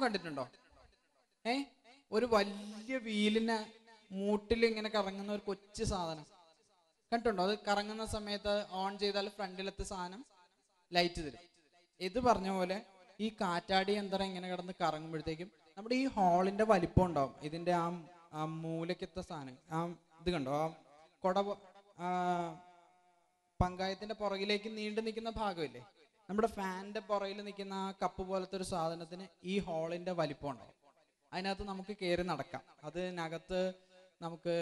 കണ്ടിട്ടുണ്ടോ? ഒരു വലിയ വീലിന് മൂട്ടിൽ ഇങ്ങനെ കറങ്ങുന്ന ഒരു കൊച്ചു സാധനം കണ്ടിട്ടുണ്ടോ? അത് കറങ്ങുന്ന സമയത്ത് ഓൺ ചെയ്താൽ ഫ്രണ്ടിലത്തെ സാധനം ലൈറ്റ് തരും. ഇത് പറഞ്ഞ പോലെ ഈ കാറ്റാടി യന്ത്രം ഇങ്ങനെ കിടന്ന് കറങ്ങുമ്പോഴത്തേക്കും നമ്മുടെ ഈ ഹോളിന്റെ വലിപ്പം ഉണ്ടാവും. ഇതിന്റെ ആ മൂലക്കത്തെ സാധനം, ഇത് കണ്ടോ, ആ കൊട പങ്കായത്തിന്റെ പുറകിലേക്ക് നീണ്ടു നിൽക്കുന്ന ഭാഗമില്ലേ, നമ്മുടെ ഫാനിന്റെ പുറകിൽ നിൽക്കുന്ന ആ കപ്പ് പോലത്തെ ഒരു സാധനത്തിന് ഈ ഹോളിന്റെ വലിപ്പം ഉണ്ടാവും. അതിനകത്ത് നമുക്ക് കയറി നടക്കാം. അതിനകത്ത് നമുക്ക്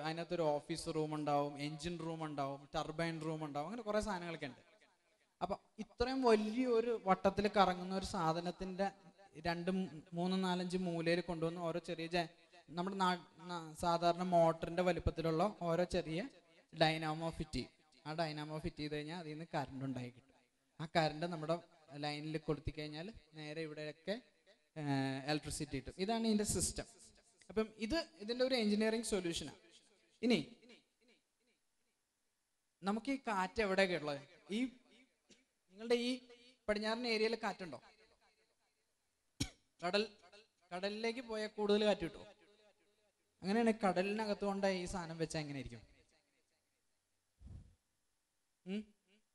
അതിനകത്തൊരു ഓഫീസ് റൂം ഉണ്ടാവും, എൻജിൻ റൂം ഉണ്ടാവും, ടർബൈൻ റൂം ഉണ്ടാവും, അങ്ങനെ കുറെ സാധനങ്ങളൊക്കെ ഉണ്ട്. അപ്പൊ ഇത്രയും വലിയൊരു വട്ടത്തിൽ കറങ്ങുന്ന ഒരു സാധനത്തിന്റെ 2, 3, 4, 5 മൂലയിൽ കൊണ്ടുവന്ന് ഓരോ ചെറിയ നമ്മുടെ സാധാരണ മോട്ടറിന്റെ വലിപ്പത്തിലുള്ള ഓരോ ചെറിയ ഡൈനാമോ ഫിറ്റ് ചെയ്യും. ആ ഡൈനാമോ ഫിറ്റ് ചെയ്ത് കഴിഞ്ഞാൽ അതിൽ നിന്ന് കറണ്ട് ഉണ്ടായി കിട്ടും. ആ കറണ്ട് നമ്മുടെ ലൈനിൽ കൊടുത്തി കഴിഞ്ഞാൽ നേരെ ഇവിടെയൊക്കെ ഇലക്ട്രിസിറ്റി കിട്ടും. ഇതാണ് ഇതിന്റെ സിസ്റ്റം. അപ്പം ഇതിന്റെ ഒരു എഞ്ചിനീയറിംഗ് സൊല്യൂഷനാണ്. ഇനി നമുക്ക് ഈ കാറ്റ് എവിടെയൊക്കെ ഉള്ളത്? നിങ്ങളുടെ ഈ പടിഞ്ഞാറൻ ഏരിയയിൽ കാറ്റുണ്ടോ? കടലിലേക്ക് പോയാൽ കൂടുതൽ കാറ്റ് കിട്ടുമോ? അങ്ങനെയാണ് കടലിനകത്ത് കൊണ്ട് ഈ സാധനം വെച്ചാൽ എങ്ങനെ ഇരിക്കും?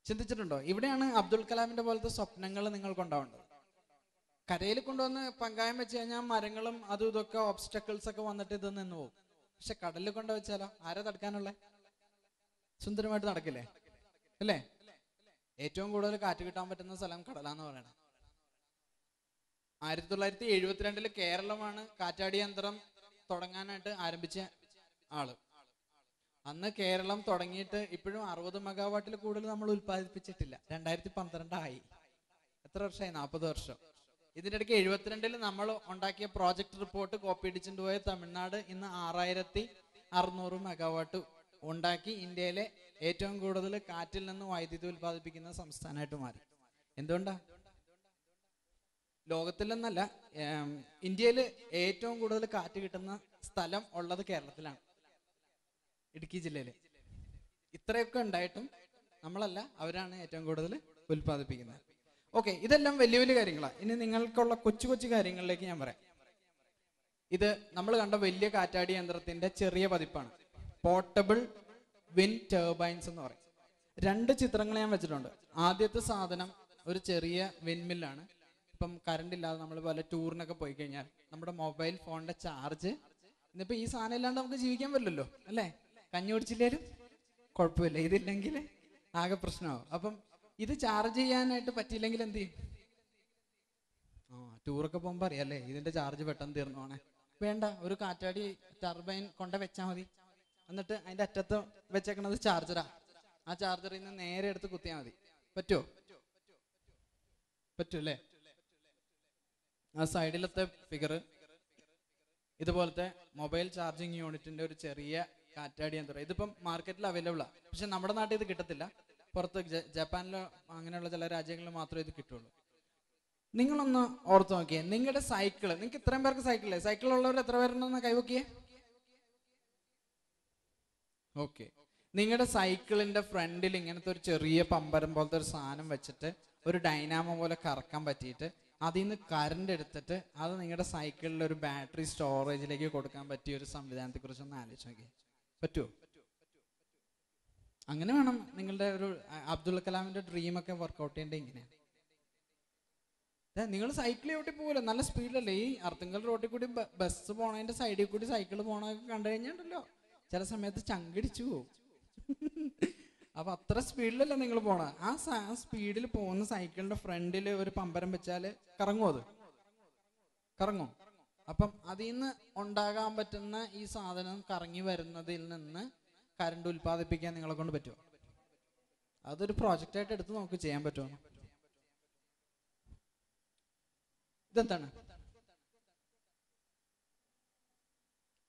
ചിന്തിച്ചിട്ടുണ്ടോ? ഇവിടെയാണ് അബ്ദുൽ കലാമിന്റെ പോലത്തെ സ്വപ്നങ്ങൾ നിങ്ങൾക്കുണ്ടാവേണ്ടത്. കരയിൽ കൊണ്ടുവന്ന് പങ്കായം വെച്ച് കഴിഞ്ഞാൽ മരങ്ങളും അതും ഇതൊക്കെ ഓബ്സ്റ്റക്കിൾസ് ഒക്കെ വന്നിട്ട് ഇത് നിന്ന് പോകും. പക്ഷെ കടലിൽ കൊണ്ട് വെച്ചാലോ ആരെ തടുക്കാനുള്ള? സുന്ദരമായിട്ട് നടക്കില്ലേ, അല്ലേ? ഏറ്റവും കൂടുതൽ കാറ്റ് കിട്ടാൻ പറ്റുന്ന സ്ഥലം കടലാന്ന് പറയണത്. 1972 കേരളമാണ് കാറ്റാടി യന്ത്രം തുടങ്ങാനായിട്ട് ആരംഭിച്ച ആള്. അന്ന് കേരളം തുടങ്ങിയിട്ട് ഇപ്പോഴും 60 മെഗാവാട്ടിൽ കൂടുതൽ നമ്മൾ ഉത്പാദിപ്പിച്ചിട്ടില്ല. 2012 ആയി. എത്ര വർഷമായി? 40 വർഷം. ഇതിൻ്റെ ഇടയ്ക്ക് 72 നമ്മൾ ഉണ്ടാക്കിയ പ്രോജക്റ്റ് റിപ്പോർട്ട് കോപ്പി അടിച്ചിട്ട് പോയ തമിഴ്നാട് ഇന്ന് 6600 മെഗാവാട്ട് ഉണ്ടാക്കി ഇന്ത്യയിലെ ഏറ്റവും കൂടുതൽ കാറ്റിൽ നിന്ന് വൈദ്യുതി ഉത്പാദിപ്പിക്കുന്ന സംസ്ഥാനമായിട്ട് മാറി. എന്തുകൊണ്ടാ? ലോകത്തിൽ നിന്നല്ല, ഇന്ത്യയിൽ ഏറ്റവും കൂടുതൽ കാറ്റ് കിട്ടുന്ന സ്ഥലം ഉള്ളത് കേരളത്തിലാണ്, ഇടുക്കി ജില്ലയിൽ. ഇത്രയൊക്കെ ഉണ്ടായിട്ടും നമ്മളല്ല, അവരാണ് ഏറ്റവും കൂടുതൽ ഉത്പാദിപ്പിക്കുന്നത്. ഓക്കെ, ഇതെല്ലാം വലിയ വലിയ കാര്യങ്ങളാണ്. ഇനി നിങ്ങൾക്കുള്ള കൊച്ചു കൊച്ചു കാര്യങ്ങളിലേക്ക് ഞാൻ പറയാം. ഇത് നമ്മൾ കണ്ട വലിയ കാറ്റാടി യന്ത്രത്തിന്റെ ചെറിയ പതിപ്പാണ്. പോർട്ടബിൾ വിൻഡ് ടർബൈൻസ് എന്ന് പറയും. 2 ചിത്രങ്ങൾ ഞാൻ വെച്ചിട്ടുണ്ട്. ആദ്യത്തെ സാധനം ഒരു ചെറിയ വിൻമില്ലാണ്. ഇപ്പം കറണ്ട് ഇല്ലാതെ നമ്മൾ പോലെ ടൂറിനൊക്കെ പോയി കഴിഞ്ഞാൽ നമ്മുടെ മൊബൈൽ ഫോണിന്റെ ചാർജ്, ഇന്നിപ്പോ ഈ സാധനം ഇല്ലാണ്ട് നമുക്ക് ജീവിക്കാൻ പറ്റില്ലല്ലോ, അല്ലേ? കഞ്ഞി കുടിച്ചില്ലേലും കുഴപ്പമില്ല, ഇതില്ലെങ്കിൽ ആകെ പ്രശ്നമാവും. അപ്പം ഇത് ചാർജ് ചെയ്യാനായിട്ട് പറ്റിയില്ലെങ്കിൽ എന്ത് ചെയ്യും? ടൂറൊക്കെ പോകുമ്പോൾ അറിയാല്ലേ, ഇതിന്റെ ചാർജ് പെട്ടെന്ന് തീർന്നു പോണേ. വേണ്ട, ഒരു കാറ്റാടി ടർബൈൻ കൊണ്ട് വെച്ചാൽ മതി. എന്നിട്ട് അതിന്റെ അറ്റത്ത് വെച്ചേക്കണത് ചാർജറാ. ആ ചാർജറിൽ നിന്ന് നേരെ എടുത്ത് കുത്തിയാൽ മതി. പറ്റുമോ? പറ്റൂല്ലേ? ആ സൈഡിലത്തെ ഫിഗർ ഇതുപോലത്തെ മൊബൈൽ ചാർജിങ് യൂണിറ്റിന്റെ ഒരു ചെറിയ കാറ്റാടി യന്ത്രം. ഇതിപ്പം മാർക്കറ്റിൽ അവൈലബിൾ ആണ്. പക്ഷെ നമ്മുടെ നാട്ടിൽ ഇത് കിട്ടത്തില്ല. പുറത്ത് ജപ്പാനിലോ അങ്ങനെയുള്ള ചില രാജ്യങ്ങളിൽ മാത്രമേ ഇത് കിട്ടുള്ളൂ. നിങ്ങളൊന്ന് ഓർത്ത് നോക്കിയേ, നിങ്ങളുടെ സൈക്കിള്, നിങ്ങൾക്ക് ഇത്രയും പേർക്ക് സൈക്കിളേ, സൈക്കിളുള്ളവർ എത്ര പേരുണ്ടെന്ന് കൈവക്കിയേ? ഓക്കെ, നിങ്ങളുടെ സൈക്കിളിന്റെ ഫ്രണ്ടിൽ ഇങ്ങനത്തെ ഒരു ചെറിയ പമ്പരം പോലത്തെ ഒരു സാധനം വെച്ചിട്ട് ഒരു ഡൈനാമോ പോലെ കറക്കാൻ പറ്റിയിട്ട് അതിൽ നിന്ന് കറണ്ട് എടുത്തിട്ട് അത് നിങ്ങളുടെ സൈക്കിളിൽ ഒരു ബാറ്ററി സ്റ്റോറേജിലേക്ക് കൊടുക്കാൻ പറ്റിയ ഒരു സംവിധാനത്തെ കുറിച്ച് ഒന്ന് ആലോചിച്ച് നോക്കിയേ. പറ്റുമോ? അങ്ങനെ വേണം നിങ്ങളുടെ ഒരു അബ്ദുൽ കലാമിന്റെ ഡ്രീമൊക്കെ വർക്ക്ഔട്ട് ചെയ്യേണ്ടത്. ഇങ്ങനെയാണ്. നിങ്ങൾ സൈക്കിൾ ചവിട്ടി പോകില്ല, നല്ല സ്പീഡിലല്ലേ? ഈ അർത്തുങ്കൽ റോഡിൽ കൂടി ബസ് പോണതിന്റെ സൈഡിൽ കൂടി സൈക്കിൾ പോണതൊക്കെ കണ്ടു കഴിഞ്ഞാണ്ടല്ലോ ചില സമയത്ത് ചങ്കിടിച്ചു പോകും. അപ്പൊ അത്ര സ്പീഡിലല്ലേ നിങ്ങൾ പോണ. ആ സ്പീഡിൽ പോകുന്ന സൈക്കിളിന്റെ ഫ്രണ്ടിൽ ഒരു പമ്പരം വെച്ചാല് കറങ്ങുമോ? അത് കറങ്ങും. അപ്പം അതിൽ നിന്ന് ഉണ്ടാകാൻ പറ്റുന്ന ഈ സാധനം കറങ്ങി വരുന്നതിൽ നിന്ന് കറണ്ട് ഉൽപ്പാദിപ്പിക്കാൻ നിങ്ങളെ കൊണ്ട് പറ്റുമോ? അതൊരു പ്രോജക്റ്റ് ആയിട്ട് എടുത്ത് നമുക്ക് ചെയ്യാൻ പറ്റുമോ? ഇതെന്താണ്?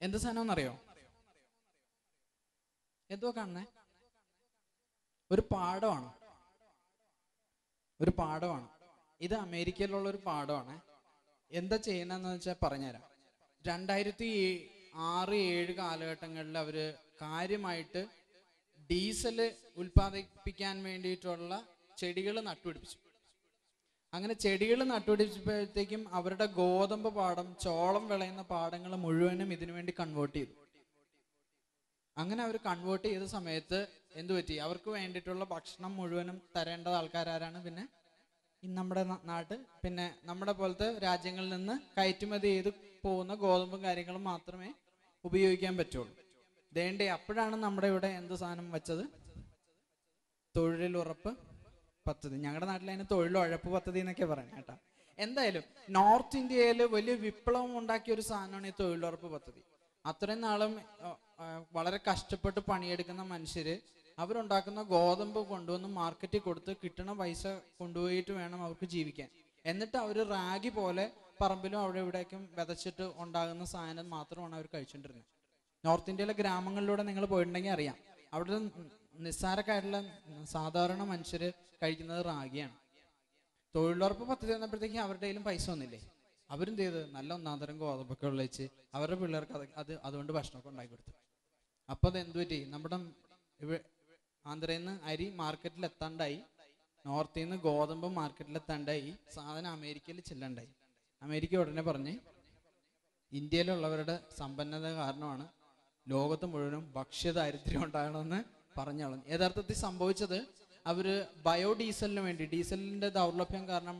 എന്ത് സാധനമെന്നറിയോ? എന്തോ കാണണേ? ഒരു പാടമാണ്. ഒരു പാടമാണ്. ഇത് അമേരിക്കയിലുള്ള ഒരു പാടമാണ്. എന്താ ചെയ്യുന്നതെന്ന് വെച്ചാൽ പറഞ്ഞുതരാം. 2006-2007 കാലഘട്ടങ്ങളിൽ അവര് കാര്യമായിട്ട് ഡീസല് ഉൽപ്പാദിപ്പിക്കാൻ വേണ്ടിയിട്ടുള്ള ചെടികൾ നട്ടുപിടിപ്പിച്ചു. അങ്ങനെ ചെടികൾ നട്ടുപിടിച്ചപ്പോഴത്തേക്കും അവരുടെ ഗോതമ്പ് പാടം, ചോളം വിളയുന്ന പാടങ്ങൾ മുഴുവനും ഇതിനു വേണ്ടി കൺവേർട്ട് ചെയ്തു. അങ്ങനെ അവർ കൺവേർട്ട് ചെയ്ത സമയത്ത് എന്തു പറ്റി? അവർക്ക് വേണ്ടിയിട്ടുള്ള ഭക്ഷണം മുഴുവനും തരേണ്ട ആൾക്കാരാരാണ്? പിന്നെ നമ്മുടെ നാട്ട്, പിന്നെ നമ്മുടെ പോലത്തെ രാജ്യങ്ങളിൽ നിന്ന് കയറ്റുമതി ചെയ്ത് പോകുന്ന ഗോതമ്പും കാര്യങ്ങളും മാത്രമേ ഉപയോഗിക്കാൻ പറ്റുള്ളൂ. ദേണ്ടേ അപ്പോഴാണ് നമ്മുടെ ഇവിടെ എന്ത് സാധനം വെച്ചത്? തൊഴിലുറപ്പ് പദ്ധതി. ഞങ്ങളുടെ നാട്ടിൽ അതിന് തൊഴിലുറപ്പ് പദ്ധതി എന്നൊക്കെ പറയുന്നത് കേട്ടോ. എന്തായാലും നോർത്ത് ഇന്ത്യയിൽ വലിയ വിപ്ലവം ഉണ്ടാക്കിയ ഒരു സാധനമാണ് ഈ തൊഴിലുറപ്പ് പദ്ധതി. അത്രയും നാളും വളരെ കഷ്ടപ്പെട്ട് പണിയെടുക്കുന്ന മനുഷ്യര് അവരുണ്ടാക്കുന്ന ഗോതമ്പ് കൊണ്ടുവന്ന് മാർക്കറ്റിൽ കൊടുത്ത് കിട്ടുന്ന പൈസ കൊണ്ടുപോയിട്ട് വേണം അവർക്ക് ജീവിക്കാൻ. എന്നിട്ട് അവർ റാഗി പോലെ പറമ്പിലും അവിടെ ഇവിടേക്കും വിതച്ചിട്ട് ഉണ്ടാകുന്ന സാധനം മാത്രമാണ് അവർ കഴിച്ചുകൊണ്ടിരുന്നത്. നോർത്ത് ഇന്ത്യയിലെ ഗ്രാമങ്ങളിലൂടെ നിങ്ങൾ പോയിട്ടുണ്ടെങ്കിൽ അറിയാം, അവിടെ നിസ്സാരക്കായിട്ടുള്ള സാധാരണ മനുഷ്യര് കഴിക്കുന്നത് റാഗിയാണ്. തൊഴിലുറപ്പ് പദ്ധതി വന്നപ്പോഴത്തേക്കും അവരുടെ കയ്യിലും പൈസ ഒന്നില്ലേ, അവരെന്ത് ചെയ്ത് നല്ല ഒന്നാം തരം ഗോതമ്പൊക്കെ വിളിച്ച് അവരുടെ പിള്ളേർക്ക് അതുകൊണ്ട് ഭക്ഷണമൊക്കെ ഉണ്ടാക്കി കൊടുത്തു. അപ്പോൾ അത് എന്തു പറ്റി? നമ്മുടെ ആന്ധ്രയിൽ നിന്ന് അരി മാർക്കറ്റിൽ എത്താണ്ടായി, നോർത്തിൽ നിന്ന് ഗോതമ്പ് മാർക്കറ്റിൽ എത്താണ്ടായി, സാധനം അമേരിക്കയിൽ ചെല്ലണ്ടായി. അമേരിക്ക ഉടനെ പറഞ്ഞ് ഇന്ത്യയിലുള്ളവരുടെ സമ്പന്നത കാരണമാണ് ലോകത്ത് മുഴുവനും ഭക്ഷ്യദാരിദ്ര്യം ഉണ്ടാകണമെന്ന് പറഞ്ഞോളും. യഥാർത്ഥത്തിൽ സംഭവിച്ചത് അവര് ബയോഡീസലിന് വേണ്ടി, ഡീസലിന്റെ ദൗർലഭ്യം കാരണം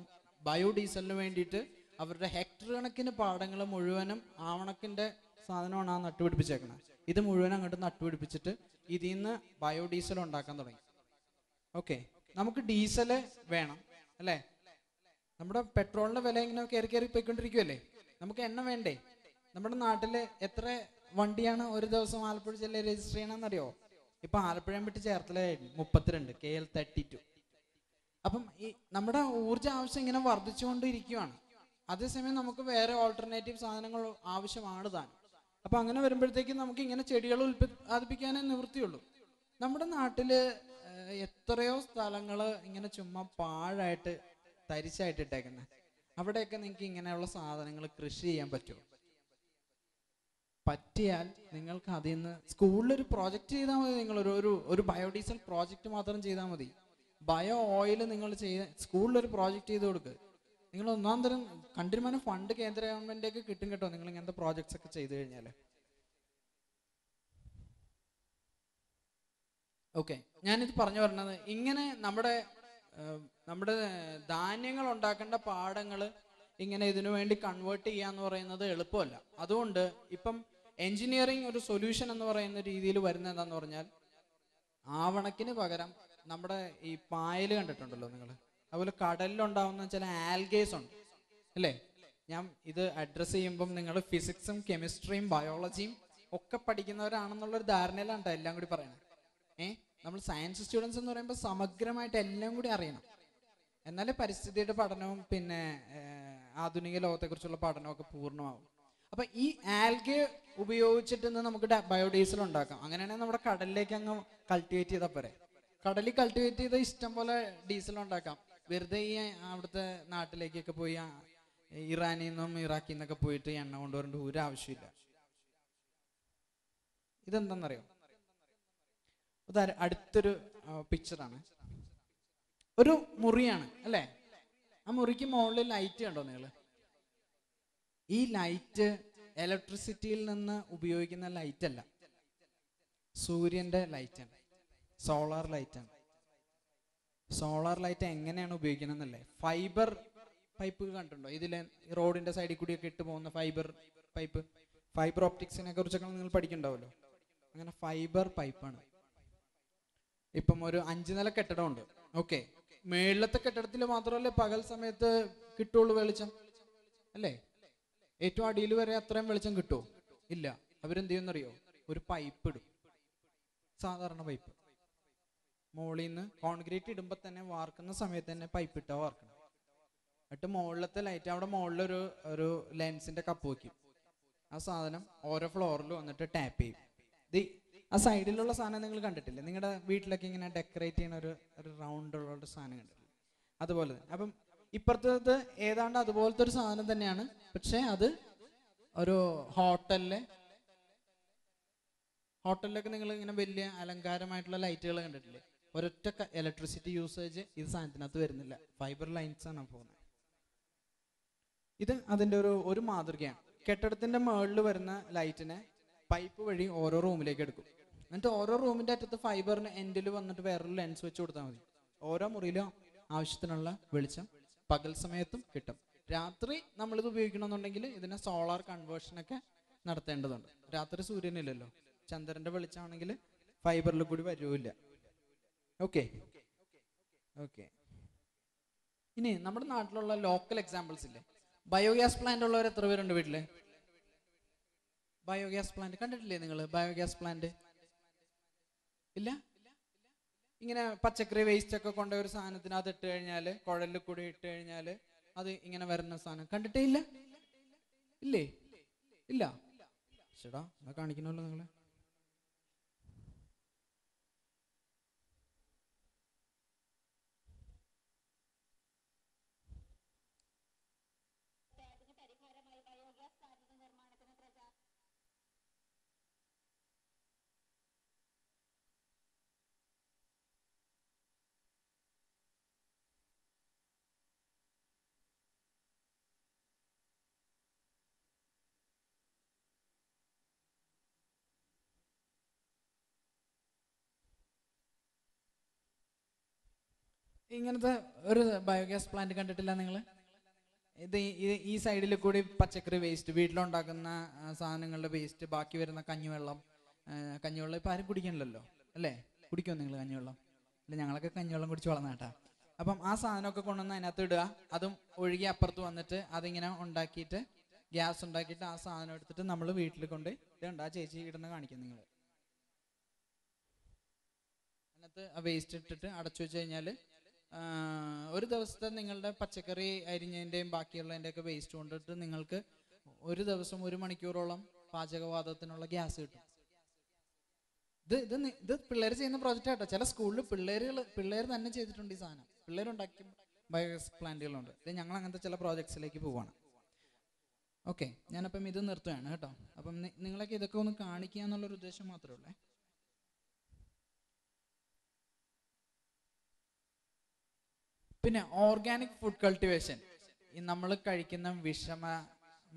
ബയോഡീസലിന് വേണ്ടിയിട്ട് അവരുടെ ഹെക്ടർ കണക്കിന് പാടങ്ങൾ മുഴുവനും ആവണക്കിന്റെ സാധനമാണ് ആ നട്ടുപിടിപ്പിച്ചേക്കണത്. ഇത് മുഴുവൻ അങ്ങോട്ട് നട്ടുപിടിപ്പിച്ചിട്ട് ഇതിൽ നിന്ന് ബയോഡീസൽ ഉണ്ടാക്കാൻ തുടങ്ങി. ഓക്കെ, നമുക്ക് ഡീസല് വേണം അല്ലേ? നമ്മുടെ പെട്രോളിന്റെ വില ഇങ്ങനെ കയറി കയറി പോയിക്കൊണ്ടിരിക്കുമല്ലേ? നമുക്ക് എണ്ണ വേണ്ടേ? നമ്മുടെ നാട്ടില് എത്ര വണ്ടിയാണ് ഒരു ദിവസം ആലപ്പുഴ ജില്ലയിൽ രജിസ്റ്റർ ചെയ്യണമെന്നറിയോ? ഇപ്പൊ ആലപ്പുഴ വിട്ട് ചേർത്തല 32 KL 32. അപ്പം ഈ നമ്മുടെ ഊർജ ആവശ്യം ഇങ്ങനെ വർദ്ധിച്ചുകൊണ്ടിരിക്കുകയാണ്. അതേസമയം നമുക്ക് വേറെ ഓൾട്ടർനേറ്റീവ് സാധനങ്ങൾ ആവശ്യമാണ് താൻ. അപ്പൊ അങ്ങനെ വരുമ്പോഴത്തേക്കും നമുക്ക് ഇങ്ങനെ ചെടികൾ ഉൽപ്പാദിപ്പിക്കാനേ നിവൃത്തിയുള്ളൂ. നമ്മുടെ നാട്ടില് എത്രയോ സ്ഥലങ്ങള് ഇങ്ങനെ ചുമ്മാ പാഴായിട്ട് തരിച്ചായിട്ട് ഇട്ടേക്കുന്നത്. അവിടെയൊക്കെ നിങ്ങൾക്ക് ഇങ്ങനെയുള്ള സാധനങ്ങൾ കൃഷി ചെയ്യാൻ പറ്റുമോ? പറ്റിയാൽ നിങ്ങൾക്ക് അതിൽ നിന്ന് സ്കൂളിലൊരു പ്രോജക്റ്റ് ചെയ്താൽ മതി. നിങ്ങൾ ഒരു ബയോഡീസൽ പ്രോജക്റ്റ് മാത്രം ചെയ്താൽ മതി. ബയോ ഓയിൽ നിങ്ങൾ സ്കൂളിലൊരു പ്രോജക്റ്റ് ചെയ്ത് കൊടുക്കുക. നിങ്ങൾ ഒന്നാം തരം കണ്ടിരുമാനം ഫണ്ട് കേന്ദ്ര ഗവൺമെന്റൊക്കെ കിട്ടും കേട്ടോ, നിങ്ങൾ ഇങ്ങനത്തെ പ്രോജക്ട്സ് ഒക്കെ ചെയ്തു കഴിഞ്ഞാൽ. ഓക്കെ, ഞാനിത് പറഞ്ഞു പറഞ്ഞത് ഇങ്ങനെ നമ്മുടെ ധാന്യങ്ങൾ ഉണ്ടാക്കേണ്ട പാടങ്ങൾ ഇങ്ങനെ ഇതിനു വേണ്ടി കൺവേർട്ട് ചെയ്യാന്ന് പറയുന്നത് എളുപ്പമല്ല. അതുകൊണ്ട് ഇപ്പം എഞ്ചിനീയറിംഗ് ഒരു സൊല്യൂഷൻ എന്ന് പറയുന്ന രീതിയിൽ വരുന്നത് എന്താന്ന് പറഞ്ഞാൽ, ആവണക്കിന് പകരം നമ്മുടെ ഈ പായൽ കണ്ടിട്ടുണ്ടല്ലോ നിങ്ങൾ, അതുപോലെ കടലിലുണ്ടാവുന്ന ചില ആൽഗേസ് ഉണ്ട് അല്ലേ? ഞാൻ ഇത് അഡ്രസ്സ് ചെയ്യുമ്പം നിങ്ങൾ ഫിസിക്സും കെമിസ്ട്രിയും ബയോളജിയും ഒക്കെ പഠിക്കുന്നവരാണെന്നുള്ളൊരു ധാരണയിലാണ് എല്ലാം കൂടി പറയുന്നത്. നമ്മൾ സയൻസ് സ്റ്റുഡൻസ് എന്ന് പറയുമ്പോൾ സമഗ്രമായിട്ട് എല്ലാം കൂടി അറിയണം. എന്നാലേ പരിസ്ഥിതിയുടെ പഠനവും പിന്നെ ആധുനിക ലോകത്തെക്കുറിച്ചുള്ള പഠനവും ഒക്കെ പൂർണ്ണമാവും. അപ്പൊ ഈ ആൽഗെ ഉപയോഗിച്ചിട്ട് നമുക്ക് ബയോഡീസൽ ഉണ്ടാക്കാം. അങ്ങനെയാണെങ്കിൽ നമ്മുടെ കടലിലേക്ക് അങ്ങ് കൾട്ടിവേറ്റ് ചെയ്താൽ പോരെ. കടലിൽ കൾട്ടിവേറ്റ് ചെയ്ത ഇഷ്ടം പോലെ ഡീസൽ ഉണ്ടാക്കാം. വെറുതെ ഈ അവിടുത്തെ നാട്ടിലേക്കൊക്കെ പോയി ഇറാനിൽ നിന്നും ഇറാഖിൽ നിന്നൊക്കെ പോയിട്ട് എണ്ണ കൊണ്ടുവരേണ്ട ഒരു ആവശ്യമില്ല. ഇതെന്താണെന്നറിയോ? അടുത്തൊരു പിക്ചറാണ്. ഒരു മുറിയാണ് അല്ലേ? ആ മുറിക്ക് മുകളിൽ ലൈറ്റ് കണ്ടോ നിങ്ങൾ? ഈ ലൈറ്റ് ഇലക്ട്രിസിറ്റിയിൽ നിന്ന് ഉപയോഗിക്കുന്ന ലൈറ്റ് അല്ല, സൂര്യന്റെ ലൈറ്റാണ്, സോളാർ ലൈറ്റാണ്. സോളാർ ലൈറ്റ് എങ്ങനെയാണ് ഉപയോഗിക്കണമെന്നല്ലേ? ഫൈബർ പൈപ്പ് കണ്ടിട്ടുണ്ടോ? ഇതിലെ റോഡിന്റെ സൈഡിൽ കൂടിയൊക്കെ ഇട്ട് പോകുന്ന ഫൈബർ ഓപ്റ്റിക്സിനെ കുറിച്ചൊക്കെ നിങ്ങൾ പഠിക്കണ്ടാവല്ലോ. അങ്ങനെ ഫൈബർ പൈപ്പാണ്. ഇപ്പം ഒരു 5 നില കെട്ടിടമുണ്ട്. ഓക്കെ, മേളിലത്തെ കെട്ടിടത്തിൽ മാത്രമല്ലേ പകൽ സമയത്ത് കിട്ടുള്ളൂ വെളിച്ചം അല്ലേ? ഏറ്റവും അടിയിൽ വരെ അത്രയും വെളിച്ചം കിട്ടുമോ? ഇല്ല. അവരെന്ത് ചെയ്യുമെന്നറിയോ? ഒരു പൈപ്പ് ഇടും, സാധാരണ പൈപ്പ്. മുകളിൽ നിന്ന് കോൺക്രീറ്റ് ഇടുമ്പോൾ തന്നെ വാർക്കുന്ന സമയത്ത് തന്നെ പൈപ്പ് ഇട്ടാ വാർക്കണം. എന്നിട്ട് മുകളിലത്തെ ലൈറ്റ്, അവിടെ മുകളിലൊരു ലെൻസിന്റെ കപ്പ് വയ്ക്കും. ആ സാധനം ഓരോ ഫ്ലോറിൽ വന്നിട്ട് ടാപ്പ് ചെയ്യും. ആ സൈഡിലുള്ള സാധനം നിങ്ങൾ കണ്ടിട്ടില്ലേ? നിങ്ങളുടെ വീട്ടിലൊക്കെ ഇങ്ങനെ ഡെക്കറേറ്റ് ചെയ്യുന്ന ഒരു റൗണ്ട് ഉള്ള സാധനം കണ്ടിട്ടില്ലേ? അതുപോലെ തന്നെ. അപ്പം ഇപ്പുറത്തത് ഏതാണ്ട് അതുപോലത്തെ ഒരു സാധനം തന്നെയാണ്. പക്ഷെ അത് ഒരു ഹോട്ടലിലൊക്കെ നിങ്ങൾ ഇങ്ങനെ വലിയ അലങ്കാരമായിട്ടുള്ള ലൈറ്റുകൾ കണ്ടിട്ടില്ലേ? ഒരൊറ്റ ഇലക്ട്രിസിറ്റി യൂസേജ് ഇത് സാധനത്തിനകത്ത് വരുന്നില്ല. ഫൈബർ ലൈൻസ് ആണ് പോകുന്നത്. ഇത് അതിൻ്റെ ഒരു മാതൃകയാണ്. കെട്ടിടത്തിന്റെ മുകളിൽ വരുന്ന ലൈറ്റിനെ പൈപ്പ് വഴി ഓരോ റൂമിലേക്ക് എടുക്കും. എന്നിട്ട് ഓരോ റൂമിന്റെ അറ്റത്ത് ഫൈബറിന് എൻഡിൽ വന്നിട്ട് വേറൊരു ലെൻസ് വെച്ച് കൊടുത്താൽ മതി. ഓരോ മുറിയിലും ആവശ്യത്തിനുള്ള വെളിച്ചം പകൽ സമയത്തും കിട്ടും. രാത്രി നമ്മളിത് ഉപയോഗിക്കണമെന്നുണ്ടെങ്കിൽ ഇതിനെ സോളാർ കൺവേർഷനൊക്കെ നടത്തേണ്ടതുണ്ട്. രാത്രി സൂര്യനില്ലല്ലോ, ചന്ദ്രന്റെ വെളിച്ചമാണെങ്കിൽ ഫൈബറിൽ കൂടി വരൂല്ല. Okay okay. ഇനി നമ്മുടെ നാട്ടിലുള്ള ലോക്കൽ എക്സാമ്പിൾസ് ഇല്ലേ? ബയോഗ്യാസ് പ്ലാന്റ് ഉള്ളവർ എത്ര പേരുണ്ട് വീട്ടില്? ബയോഗ്യാസ് പ്ലാന്റ് കണ്ടിട്ടില്ലേ നിങ്ങൾ? ബയോഗ്യാസ് പ്ലാന്റ് ഇല്ല? ഇങ്ങനെ പച്ചക്കറി വേസ്റ്റ് ഒക്കെ കൊണ്ട ഒരു സാധനത്തിനകത്ത് ഇട്ട് കഴിഞ്ഞാല്, കുഴലിൽ കൂടി ഇട്ട് കഴിഞ്ഞാല് അത് ഇങ്ങനെ വരുന്ന സാധനം കണ്ടിട്ടേ ഇല്ല? ഇല്ലേ? ഇല്ല. ചേട്ടാ എന്നാ കാണിക്കണമല്ലോ നിങ്ങള്. ഇങ്ങനത്തെ ഒരു ബയോഗ്യാസ് പ്ലാന്റ് കണ്ടിട്ടില്ല നിങ്ങൾ? ഇത് ഈ സൈഡിൽ കൂടി പച്ചക്കറി വേസ്റ്റ്, വീട്ടിലുണ്ടാക്കുന്ന സാധനങ്ങളുടെ വേസ്റ്റ്, ബാക്കി വരുന്ന കഞ്ഞിവെള്ളം ഇപ്പം ആരും കുടിക്കണില്ലല്ലോ അല്ലേ? കുടിക്കുമോ നിങ്ങൾ കഞ്ഞിവെള്ളം? അല്ല, ഞങ്ങളൊക്കെ കഞ്ഞിവെള്ളം കുടിച്ച് വളർന്ന കേട്ടാ. അപ്പം ആ സാധനമൊക്കെ കൊണ്ടുവന്ന് അതിനകത്ത് ഇടുക, അതും ഒഴുകി അപ്പുറത്ത് വന്നിട്ട് അതിങ്ങനെ ഉണ്ടാക്കിയിട്ട് ഗ്യാസ് ഉണ്ടാക്കിയിട്ട് ആ സാധനം എടുത്തിട്ട് നമ്മൾ വീട്ടിൽ കൊണ്ട് ഇതുണ്ട്. ആ ചേച്ചി ഇടുന്ന കാണിക്കാം നിങ്ങൾ. അതിനകത്ത് ആ വേസ്റ്റ് ഇട്ടിട്ട് അടച്ചു വെച്ച് കഴിഞ്ഞാൽ ഒരു ദിവസത്തെ നിങ്ങളുടെ പച്ചക്കറി അരിഞ്ഞതിൻ്റെയും ബാക്കിയുള്ളതിൻ്റെ ഒക്കെ വേസ്റ്റ് കൊണ്ടിട്ട് നിങ്ങൾക്ക് ഒരു ദിവസം 1 മണിക്കൂറോളം പാചകവാതകത്തിനുള്ള ഗ്യാസ് കിട്ടും. ഇത് പിള്ളേർ ചെയ്യുന്ന പ്രോജക്റ്റ് ആട്ടോ. ചില സ്കൂളിൽ പിള്ളേർ തന്നെ ചെയ്തിട്ടുണ്ട് ഈ സാധനം. പിള്ളേരുണ്ടാക്കിയ ബയോഗ്യാസ് പ്ലാന്റുകളുണ്ട്. ഇത് ഞങ്ങൾ അങ്ങനത്തെ ചില പ്രോജക്ട്സിലേക്ക് പോവാണ്. ഓക്കെ, ഞാനപ്പം ഇത് നിർത്തുകയാണ് കേട്ടോ. അപ്പം നിങ്ങളൊക്കെ ഇതൊക്കെ ഒന്ന് കാണിക്കുക എന്നുള്ളൊരു ഉദ്ദേശം മാത്രമേ ഉള്ളേ. പിന്നെ ഓർഗാനിക് ഫുഡ് കൾട്ടിവേഷൻ. ഈ നമ്മൾ കഴിക്കുന്ന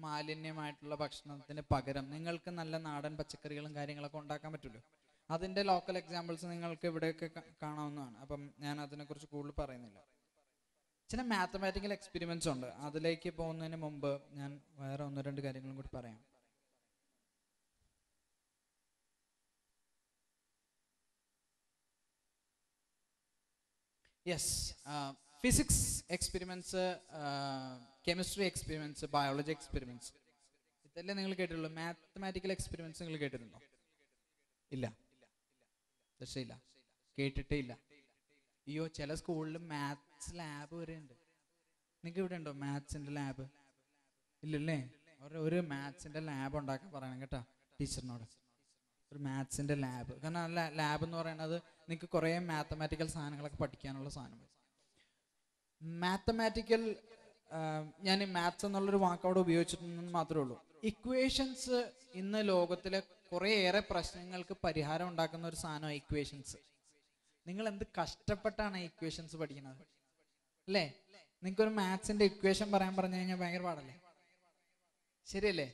മാലിന്യമായിട്ടുള്ള ഭക്ഷണത്തിന് പകരം നിങ്ങൾക്ക് നല്ല നാടൻ പച്ചക്കറികളും കാര്യങ്ങളൊക്കെ ഉണ്ടാക്കാൻ പറ്റുമല്ലോ. അതിൻ്റെ ലോക്കൽ എക്സാമ്പിൾസ് നിങ്ങൾക്ക് ഇവിടെയൊക്കെ കാണാവുന്നതാണ്. അപ്പം ഞാൻ അതിനെക്കുറിച്ച് കൂടുതൽ പറയുന്നില്ല. ചില മാത്തമാറ്റിക്കൽ എക്സ്പെരിമെന്റ്സ് ഉണ്ട്. അതിലേക്ക് പോകുന്നതിന് മുമ്പ് ഞാൻ വേറെ 1-2 കാര്യങ്ങളും കൂടി പറയാം. Yes, physics experiments, chemistry experiments, biology experiments, ഇതല്ലേ നിങ്ങൾ കേട്ടിട്ടുള്ളൂ. മാത്തമാറ്റിക്കൽ എക്സ്പെരിമെന്റ്സ് നിങ്ങൾ കേട്ടിട്ടുണ്ടോ? ഇല്ല, ഇല്ല, കേട്ടിട്ടേ ഇല്ല. അയ്യോ, ചില സ്കൂളിൽ മാത്സ് ലാബ് വരെ ഉണ്ട്. നിങ്ങൾക്ക് ഇവിടെ ഉണ്ടോ മാത്സിന്റെ ലാബ്? ഇല്ലല്ലേ? ഒരു മാത്സിന്റെ ലാബ് ഉണ്ടാക്കാൻ പറയണം കേട്ടോ ടീച്ചറിനോട്. ഒരു മാത്സിന്റെ ലാബ്. കാരണം ലാബ് എന്ന് പറയുന്നത് നിങ്ങൾക്ക് കുറേ മാത്തമാറ്റിക്കൽ സാധനങ്ങളൊക്കെ പഠിക്കാനുള്ള സാധനം. മാത്തമാറ്റിക്കൽ, ഞാൻ ഈ മാത്സ് എന്നുള്ളൊരു വാക്ക് അവിടെ ഉപയോഗിച്ചിട്ടുണ്ടെന്ന് മാത്രമേ ഉള്ളൂ. ഇക്വേഷൻസ് ഇന്ന് ലോകത്തിലെ കുറേയേറെ പ്രശ്നങ്ങൾക്ക് പരിഹാരം ഉണ്ടാക്കുന്ന ഒരു സാധനമാണ് ഇക്വേഷൻസ്. നിങ്ങൾ എന്ത് കഷ്ടപ്പെട്ടാണ് ഇക്വേഷൻസ് പഠിക്കുന്നത് അല്ലേ? നിങ്ങൾക്കൊരു മാത്സിന്റെ ഇക്വേഷൻ പറയാൻ പറഞ്ഞു കഴിഞ്ഞാൽ ഭയങ്കര പാടല്ലേ? ശരിയല്ലേ?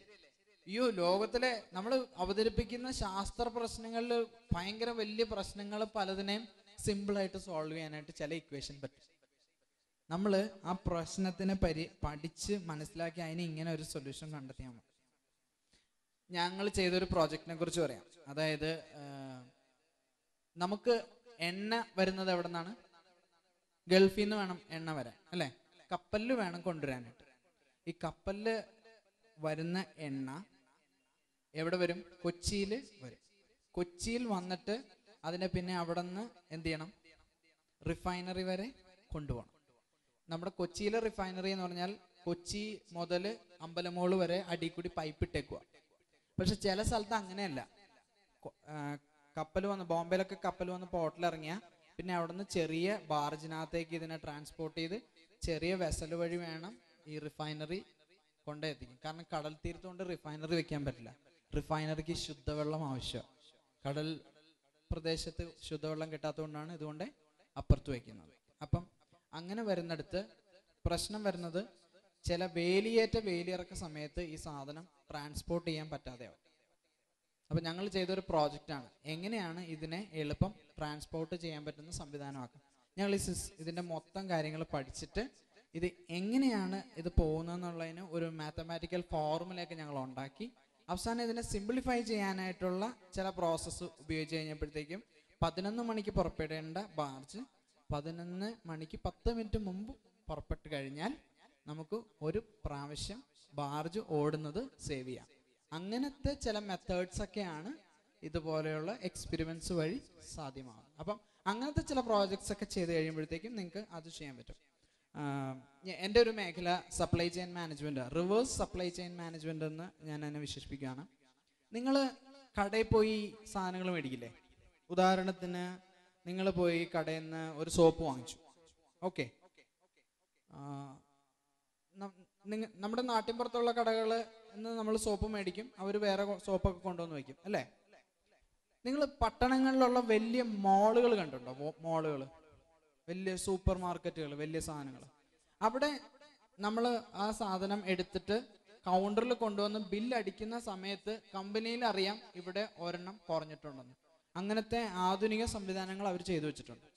അയ്യോ, ലോകത്തിലെ നമ്മൾ അവതരിപ്പിക്കുന്ന ശാസ്ത്ര പ്രശ്നങ്ങളിൽ ഭയങ്കര വലിയ പ്രശ്നങ്ങൾ പലതിനെയും സിമ്പിളായിട്ട് സോൾവ് ചെയ്യാനായിട്ട് ചില ഇക്വേഷൻ പറ്റും. നമ്മൾ ആ പ്രശ്നത്തിനെ പഠിച്ച് മനസ്സിലാക്കി അതിന് ഇങ്ങനെ ഒരു സൊല്യൂഷൻ കണ്ടെത്തിയാൽ മതി. ഞങ്ങൾ ചെയ്തൊരു പ്രോജക്റ്റിനെ കുറിച്ച് പറയാം. അതായത് നമുക്ക് എണ്ണ വരുന്നത് എവിടെ നിന്നാണ്? ഗൾഫിൽ നിന്ന് വേണം എണ്ണ വരാൻ അല്ലേ? കപ്പലിൽ വേണം കൊണ്ടുവരാനായിട്ട്. ഈ കപ്പലിൽ വരുന്ന എണ്ണ എവിടെ വരും? കൊച്ചിയിൽ വരും. കൊച്ചിയിൽ വന്നിട്ട് അതിനെ പിന്നെ അവിടെ നിന്ന് എന്ത് ചെയ്യണം? റിഫൈനറി വരെ കൊണ്ടുപോകണം. നമ്മുടെ കൊച്ചിയിലെ റിഫൈനറി എന്ന് പറഞ്ഞാൽ കൊച്ചി മുതൽ അമ്പലമോള് വരെ അടി കൂടി പൈപ്പ് ഇട്ടേക്കുക. പക്ഷെ ചില സ്ഥലത്ത് അങ്ങനെയല്ല. കപ്പൽ വന്ന് ബോംബെയിലൊക്കെ കപ്പൽ വന്ന് പോർട്ടിലിറങ്ങിയ പിന്നെ അവിടെ നിന്ന് ചെറിയ ബാർജിനകത്തേക്ക് ഇതിനെ ട്രാൻസ്പോർട്ട് ചെയ്ത് ചെറിയ വെസൽ വഴി വേണം ഈ റിഫൈനറി കൊണ്ടെത്തിക്കും. കാരണം കടൽ തീരത്തുകൊണ്ട് റിഫൈനറി വെക്കാൻ പറ്റില്ല. റിഫൈനറിക്ക് ശുദ്ധവെള്ളം ആവശ്യമാണ്. കടൽ പ്രദേശത്ത് ശുദ്ധവെള്ളം കിട്ടാത്തതുകൊണ്ടാണ് ഇതുകൊണ്ട് അപ്പുറത്ത് വയ്ക്കുന്നത്. അപ്പം അങ്ങനെ വരുന്നിടത്ത് പ്രശ്നം വരുന്നത് ചില വേലിയിറക്ക സമയത്ത് ഈ സാധനം ട്രാൻസ്പോർട്ട് ചെയ്യാൻ പറ്റാതെയാവും. അപ്പം ഞങ്ങൾ ചെയ്തൊരു പ്രോജക്റ്റാണ് എങ്ങനെയാണ് ഇതിനെ എളുപ്പം ട്രാൻസ്പോർട്ട് ചെയ്യാൻ പറ്റുന്ന സംവിധാനമാക്കുക. ഞങ്ങൾ ഇതിൻ്റെ മൊത്തം കാര്യങ്ങൾ പഠിച്ചിട്ട് ഇത് എങ്ങനെയാണ് ഇത് പോകുന്നതെന്നുള്ളതിന് ഒരു മാത്തമാറ്റിക്കൽ ഫോർമുലയൊക്കെ ഞങ്ങൾ ഉണ്ടാക്കി. അവസാനം ഇതിനെ സിംപ്ലിഫൈ ചെയ്യാനായിട്ടുള്ള ചില പ്രോസസ്സ് ഉപയോഗിച്ച് കഴിഞ്ഞപ്പോഴത്തേക്കും 11 മണിക്ക് പുറപ്പെടേണ്ട ബാർജ് 11 മണിക്ക് 10 മിനിറ്റ് മുമ്പ് പുറപ്പെട്ട് കഴിഞ്ഞാൽ നമുക്ക് ഒരു പ്രാവശ്യം ബാർജ് ഓടുന്നത് സേവ് ചെയ്യാം. അങ്ങനത്തെ ചില മെത്തേഡ്സ് ഒക്കെയാണ് ഇതുപോലെയുള്ള എക്സ്പെരിമെന്റ്സ് വഴി സാധ്യമാകും. അപ്പം അങ്ങനത്തെ ചില പ്രോജക്ട്സ് ഒക്കെ ചെയ്ത് കഴിയുമ്പോഴത്തേക്കും നിങ്ങൾക്ക് അത് ചെയ്യാൻ പറ്റും. എൻ്റെ ഒരു മേഖല supply chain management, reverse supply chain management എന്ന് ഞാൻ അതിനെ വിശേഷിപ്പിക്കുകയാണ്. നിങ്ങൾ കടയിൽ പോയി സാധനങ്ങൾ മേടിക്കില്ലേ? ഉദാഹരണത്തിന് നിങ്ങൾ പോയി കടയിൽ നിന്ന് ഒരു സോപ്പ് വാങ്ങിച്ചു. ഓക്കെ, നമ്മുടെ നാട്ടിൻപുറത്തുള്ള കടകൾ നിന്ന് നമ്മൾ സോപ്പ് മേടിക്കും, അവർ വേറെ സോപ്പൊക്കെ കൊണ്ടുവന്ന് വയ്ക്കും അല്ലേ? നിങ്ങൾ പട്ടണങ്ങളിലുള്ള വലിയ മോളുകൾ കണ്ടുണ്ടോ? മോളുകൾ, വലിയ സൂപ്പർ മാർക്കറ്റുകൾ, വലിയ സാധനങ്ങൾ. അവിടെ നമ്മൾ ആ സാധനം എടുത്തിട്ട് കൗണ്ടറിൽ കൊണ്ടുവന്ന് ബില്ലടിക്കുന്ന സമയത്ത് കമ്പനിയിൽ അറിയാം ഇവിടെ ഒരെണ്ണം കുറഞ്ഞിട്ടുണ്ടെന്ന്. അങ്ങനത്തെ ആധുനിക സംവിധാനങ്ങൾ അവർ ചെയ്തു വെച്ചിട്ടുണ്ട്.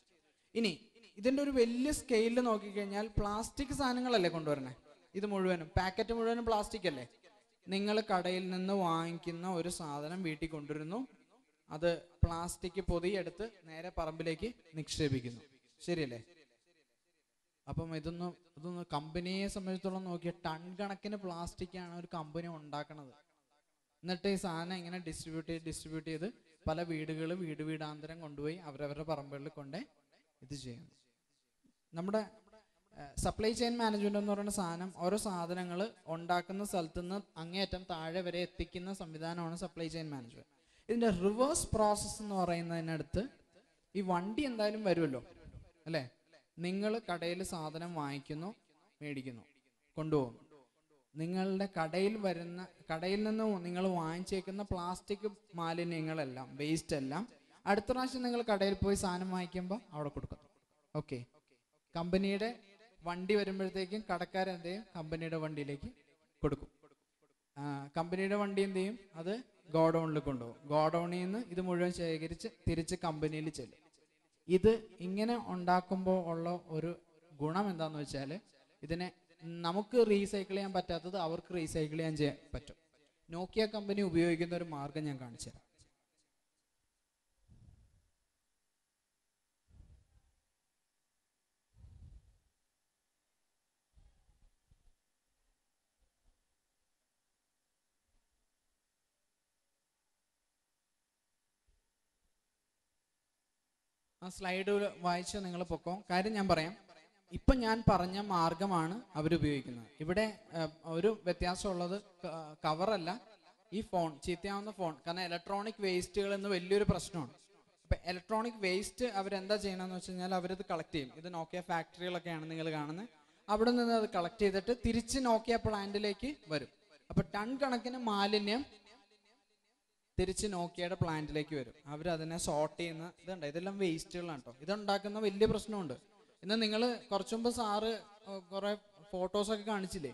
ഇനി ഇതിൻ്റെ ഒരു വലിയ സ്കെയിലിൽ നോക്കിക്കഴിഞ്ഞാൽ പ്ലാസ്റ്റിക് സാധനങ്ങളല്ലേ കൊണ്ടുവരണേ? ഇത് മുഴുവനും പാക്കറ്റ് മുഴുവനും പ്ലാസ്റ്റിക് അല്ലേ? നിങ്ങൾ കടയിൽ നിന്ന് വാങ്ങിക്കുന്ന ഒരു സാധനം വീട്ടിൽ കൊണ്ടുവരുന്നു, അത് പ്ലാസ്റ്റിക് പൊതിയെടുത്ത് നേരെ പറമ്പിലേക്ക് നിക്ഷേപിക്കുന്നു, ശരിയല്ലേ? അപ്പം ഇതൊന്ന് കമ്പനിയെ സംബന്ധിച്ചിടത്തോളം നോക്കിയ ടൺ കണക്കിന് പ്ലാസ്റ്റിക്കാണ് ഒരു കമ്പനി ഉണ്ടാക്കണത്. എന്നിട്ട് ഈ സാധനം ഇങ്ങനെ ഡിസ്ട്രിബ്യൂട്ട് ചെയ്ത് പല വീടാന്തരം കൊണ്ടുപോയി അവരവരുടെ പറമ്പുകളിൽ കൊണ്ടേ ഇത് ചെയ്യുന്നു. നമ്മുടെ സപ്ലൈ ചെയിൻ മാനേജ്മെന്റ് എന്ന് പറയുന്ന സാധനം ഓരോ സാധനങ്ങൾ ഉണ്ടാക്കുന്ന സ്ഥലത്ത് നിന്ന് അങ്ങേയറ്റം താഴെ വരെ എത്തിക്കുന്ന സംവിധാനമാണ് സപ്ലൈ ചെയിൻ മാനേജ്മെന്റ്. ഇതിന്റെ റിവേഴ്സ് പ്രോസസ്സ് എന്ന് പറയുന്നതിനടുത്ത് ഈ വണ്ടി എന്തായാലും വരുമല്ലോ അല്ലേ? നിങ്ങൾ കടയിൽ സാധനം വാങ്ങിക്കുന്നു, മേടിക്കുന്നു, കൊണ്ടുപോകുന്നു. നിങ്ങളുടെ കടയിൽ നിന്ന് നിങ്ങൾ വാങ്ങിച്ചേക്കുന്ന പ്ലാസ്റ്റിക് മാലിന്യങ്ങളെല്ലാം, വേസ്റ്റ് എല്ലാം അടുത്ത പ്രാവശ്യം നിങ്ങൾ കടയിൽ പോയി സാധനം വാങ്ങിക്കുമ്പോൾ അവിടെ കൊടുക്കുന്നു. ഓക്കെ, കമ്പനിയുടെ വണ്ടി വരുമ്പോഴത്തേക്കും കടക്കാരെന്ത് ചെയ്യും? കമ്പനിയുടെ വണ്ടിയിലേക്ക് കൊടുക്കും. കമ്പനിയുടെ വണ്ടി എന്ത് ചെയ്യും? അത് ഗോഡൗണിൽ കൊണ്ടുപോകും. ഗോഡൗണിൽ നിന്ന് ഇത് മുഴുവൻ ശേഖരിച്ച് തിരിച്ച് കമ്പനിയിൽ ചെല്ലും. ഇത് ഇങ്ങനെ ഉണ്ടാക്കുമ്പോൾ ഉള്ള ഒരു ഗുണം എന്താണെന്ന് വെച്ചാൽ ഇതിനെ നമുക്ക് റീസൈക്കിൾ ചെയ്യാൻ പറ്റാത്തത് അവർക്ക് റീസൈക്കിൾ ചെയ്യാൻ പറ്റും. നോക്കിയ കമ്പനി ഉപയോഗിക്കുന്ന ഒരു മാർഗം ഞാൻ കാണിച്ചു തരാം. ആ സ്ലൈഡ് വായിച്ച് നിങ്ങൾ പൊക്കോ. കാര്യം ഞാൻ പറയാം. ഇപ്പം ഞാൻ പറഞ്ഞ മാർഗമാണ് അവരുപയോഗിക്കുന്നത്. ഇവിടെ ഒരു വ്യത്യാസമുള്ളത് കവറല്ല, ഈ ഫോൺ, ചീത്തയാവുന്ന ഫോൺ. കാരണം ഇലക്ട്രോണിക് വേസ്റ്റുകൾ എന്ന് വലിയൊരു പ്രശ്നമാണ്. അപ്പം ഇലക്ട്രോണിക് വേസ്റ്റ് അവരെന്താ ചെയ്യണമെന്ന് വെച്ച് കഴിഞ്ഞാൽ അവരത് കളക്ട് ചെയ്യും. ഇത് നോക്കിയ ഫാക്ടറികളൊക്കെയാണ് നിങ്ങൾ കാണുന്നത്. അവിടെ നിന്ന് അത് കളക്ട് ചെയ്തിട്ട് തിരിച്ച് നോക്കിയ പ്ലാന്റിലേക്ക് വരും. അപ്പം ടൺ കണക്കിന് മാലിന്യം തിരിച്ച് നോക്കിയയുടെ പ്ലാന്റിലേക്ക് വരും. അവരതിനെ സോർട്ട് ചെയ്യുന്ന ഇതുണ്ട്. ഇതെല്ലാം വേസ്റ്റുകളാണ് കേട്ടോ. ഇതുണ്ടാക്കുന്ന വലിയ പ്രശ്നമുണ്ട്. ഇന്ന് നിങ്ങൾ കുറച്ചു മുമ്പ് സാറ് കുറെ ഫോട്ടോസൊക്കെ കാണിച്ചില്ലേ?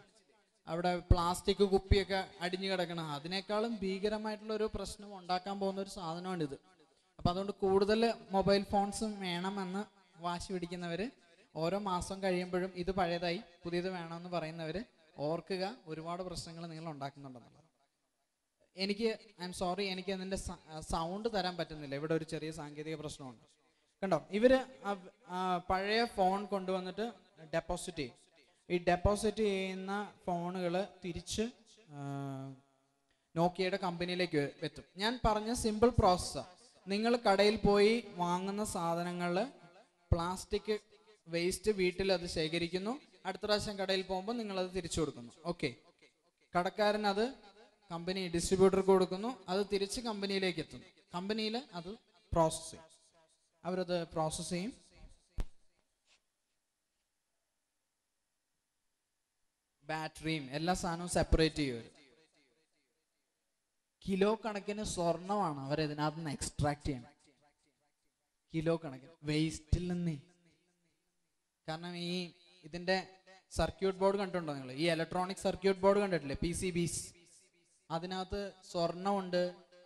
അവിടെ പ്ലാസ്റ്റിക് കുപ്പിയൊക്കെ അടിഞ്ഞു കിടക്കണം. അതിനേക്കാളും ഭീകരമായിട്ടുള്ള ഒരു പ്രശ്നം ഉണ്ടാക്കാൻ പോകുന്ന ഒരു സാധനമാണിത്. അപ്പം അതുകൊണ്ട് കൂടുതൽ മൊബൈൽ ഫോൺസും വേണമെന്ന് വാശി പിടിക്കുന്നവർ, ഓരോ മാസം കഴിയുമ്പോഴും ഇത് പഴയതായി പുതിയത് വേണമെന്ന് പറയുന്നവർ ഓർക്കുക, ഒരുപാട് പ്രശ്നങ്ങൾ നിങ്ങൾ ഉണ്ടാക്കുന്നുണ്ടെന്നുള്ളത്. ഐ എം സോറി, എനിക്ക് അതിൻ്റെ സൗണ്ട് തരാൻ പറ്റുന്നില്ല. ഇവിടെ ഒരു ചെറിയ സാങ്കേതിക പ്രശ്നമുണ്ട്. കണ്ടോ, ഇവര് പഴയ ഫോൺ കൊണ്ടുവന്നിട്ട് ഡെപ്പോസിറ്റ് ചെയ്യും. ഈ ഡെപ്പോസിറ്റ് ചെയ്യുന്ന ഫോണുകൾ തിരിച്ച് നോക്കിയയുടെ കമ്പനിയിലേക്ക് എത്തും. ഞാൻ പറഞ്ഞ സിമ്പിൾ പ്രോസസ്സാണ്. നിങ്ങൾ കടയിൽ പോയി വാങ്ങുന്ന സാധനങ്ങൾ പ്ലാസ്റ്റിക് വേസ്റ്റ് വീട്ടിൽ അത് ശേഖരിക്കുന്നു. അടുത്ത പ്രാവശ്യം കടയിൽ പോകുമ്പോൾ നിങ്ങളത് തിരിച്ചു കൊടുക്കുന്നു. ഓക്കെ, കടക്കാരൻ അത് കമ്പനി ഡിസ്ട്രിബ്യൂട്ടർക്ക് കൊടുക്കുന്നു. അത് തിരിച്ച് കമ്പനിയിലേക്ക് എത്തുന്നു. കമ്പനിയിൽ അത് പ്രോസസ് ചെയ്യും. അവരത് പ്രോസസ് ചെയ്യും. ബാറ്ററിയും എല്ലാ സാധനവും സെപ്പറേറ്റ് ചെയ്യും. കിലോ കണക്കിന് സ്വർണമാണ് അവരിതിനകത്ത് നിന്ന് എക്സ്ട്രാക്ട് ചെയ്യണം. കിലോ കണക്കിന് വേസ്റ്റിൽ നിന്നേ. കാരണം ഇതിന്റെ സർക്യൂട്ട് ബോർഡ് കണ്ടിട്ടുണ്ടോ നിങ്ങൾ? ഈ ഇലക്ട്രോണിക് സർക്യൂട്ട് ബോർഡ് കണ്ടിട്ടില്ലേ, PCBs? അതിനകത്ത് സ്വർണ്ണമുണ്ട്,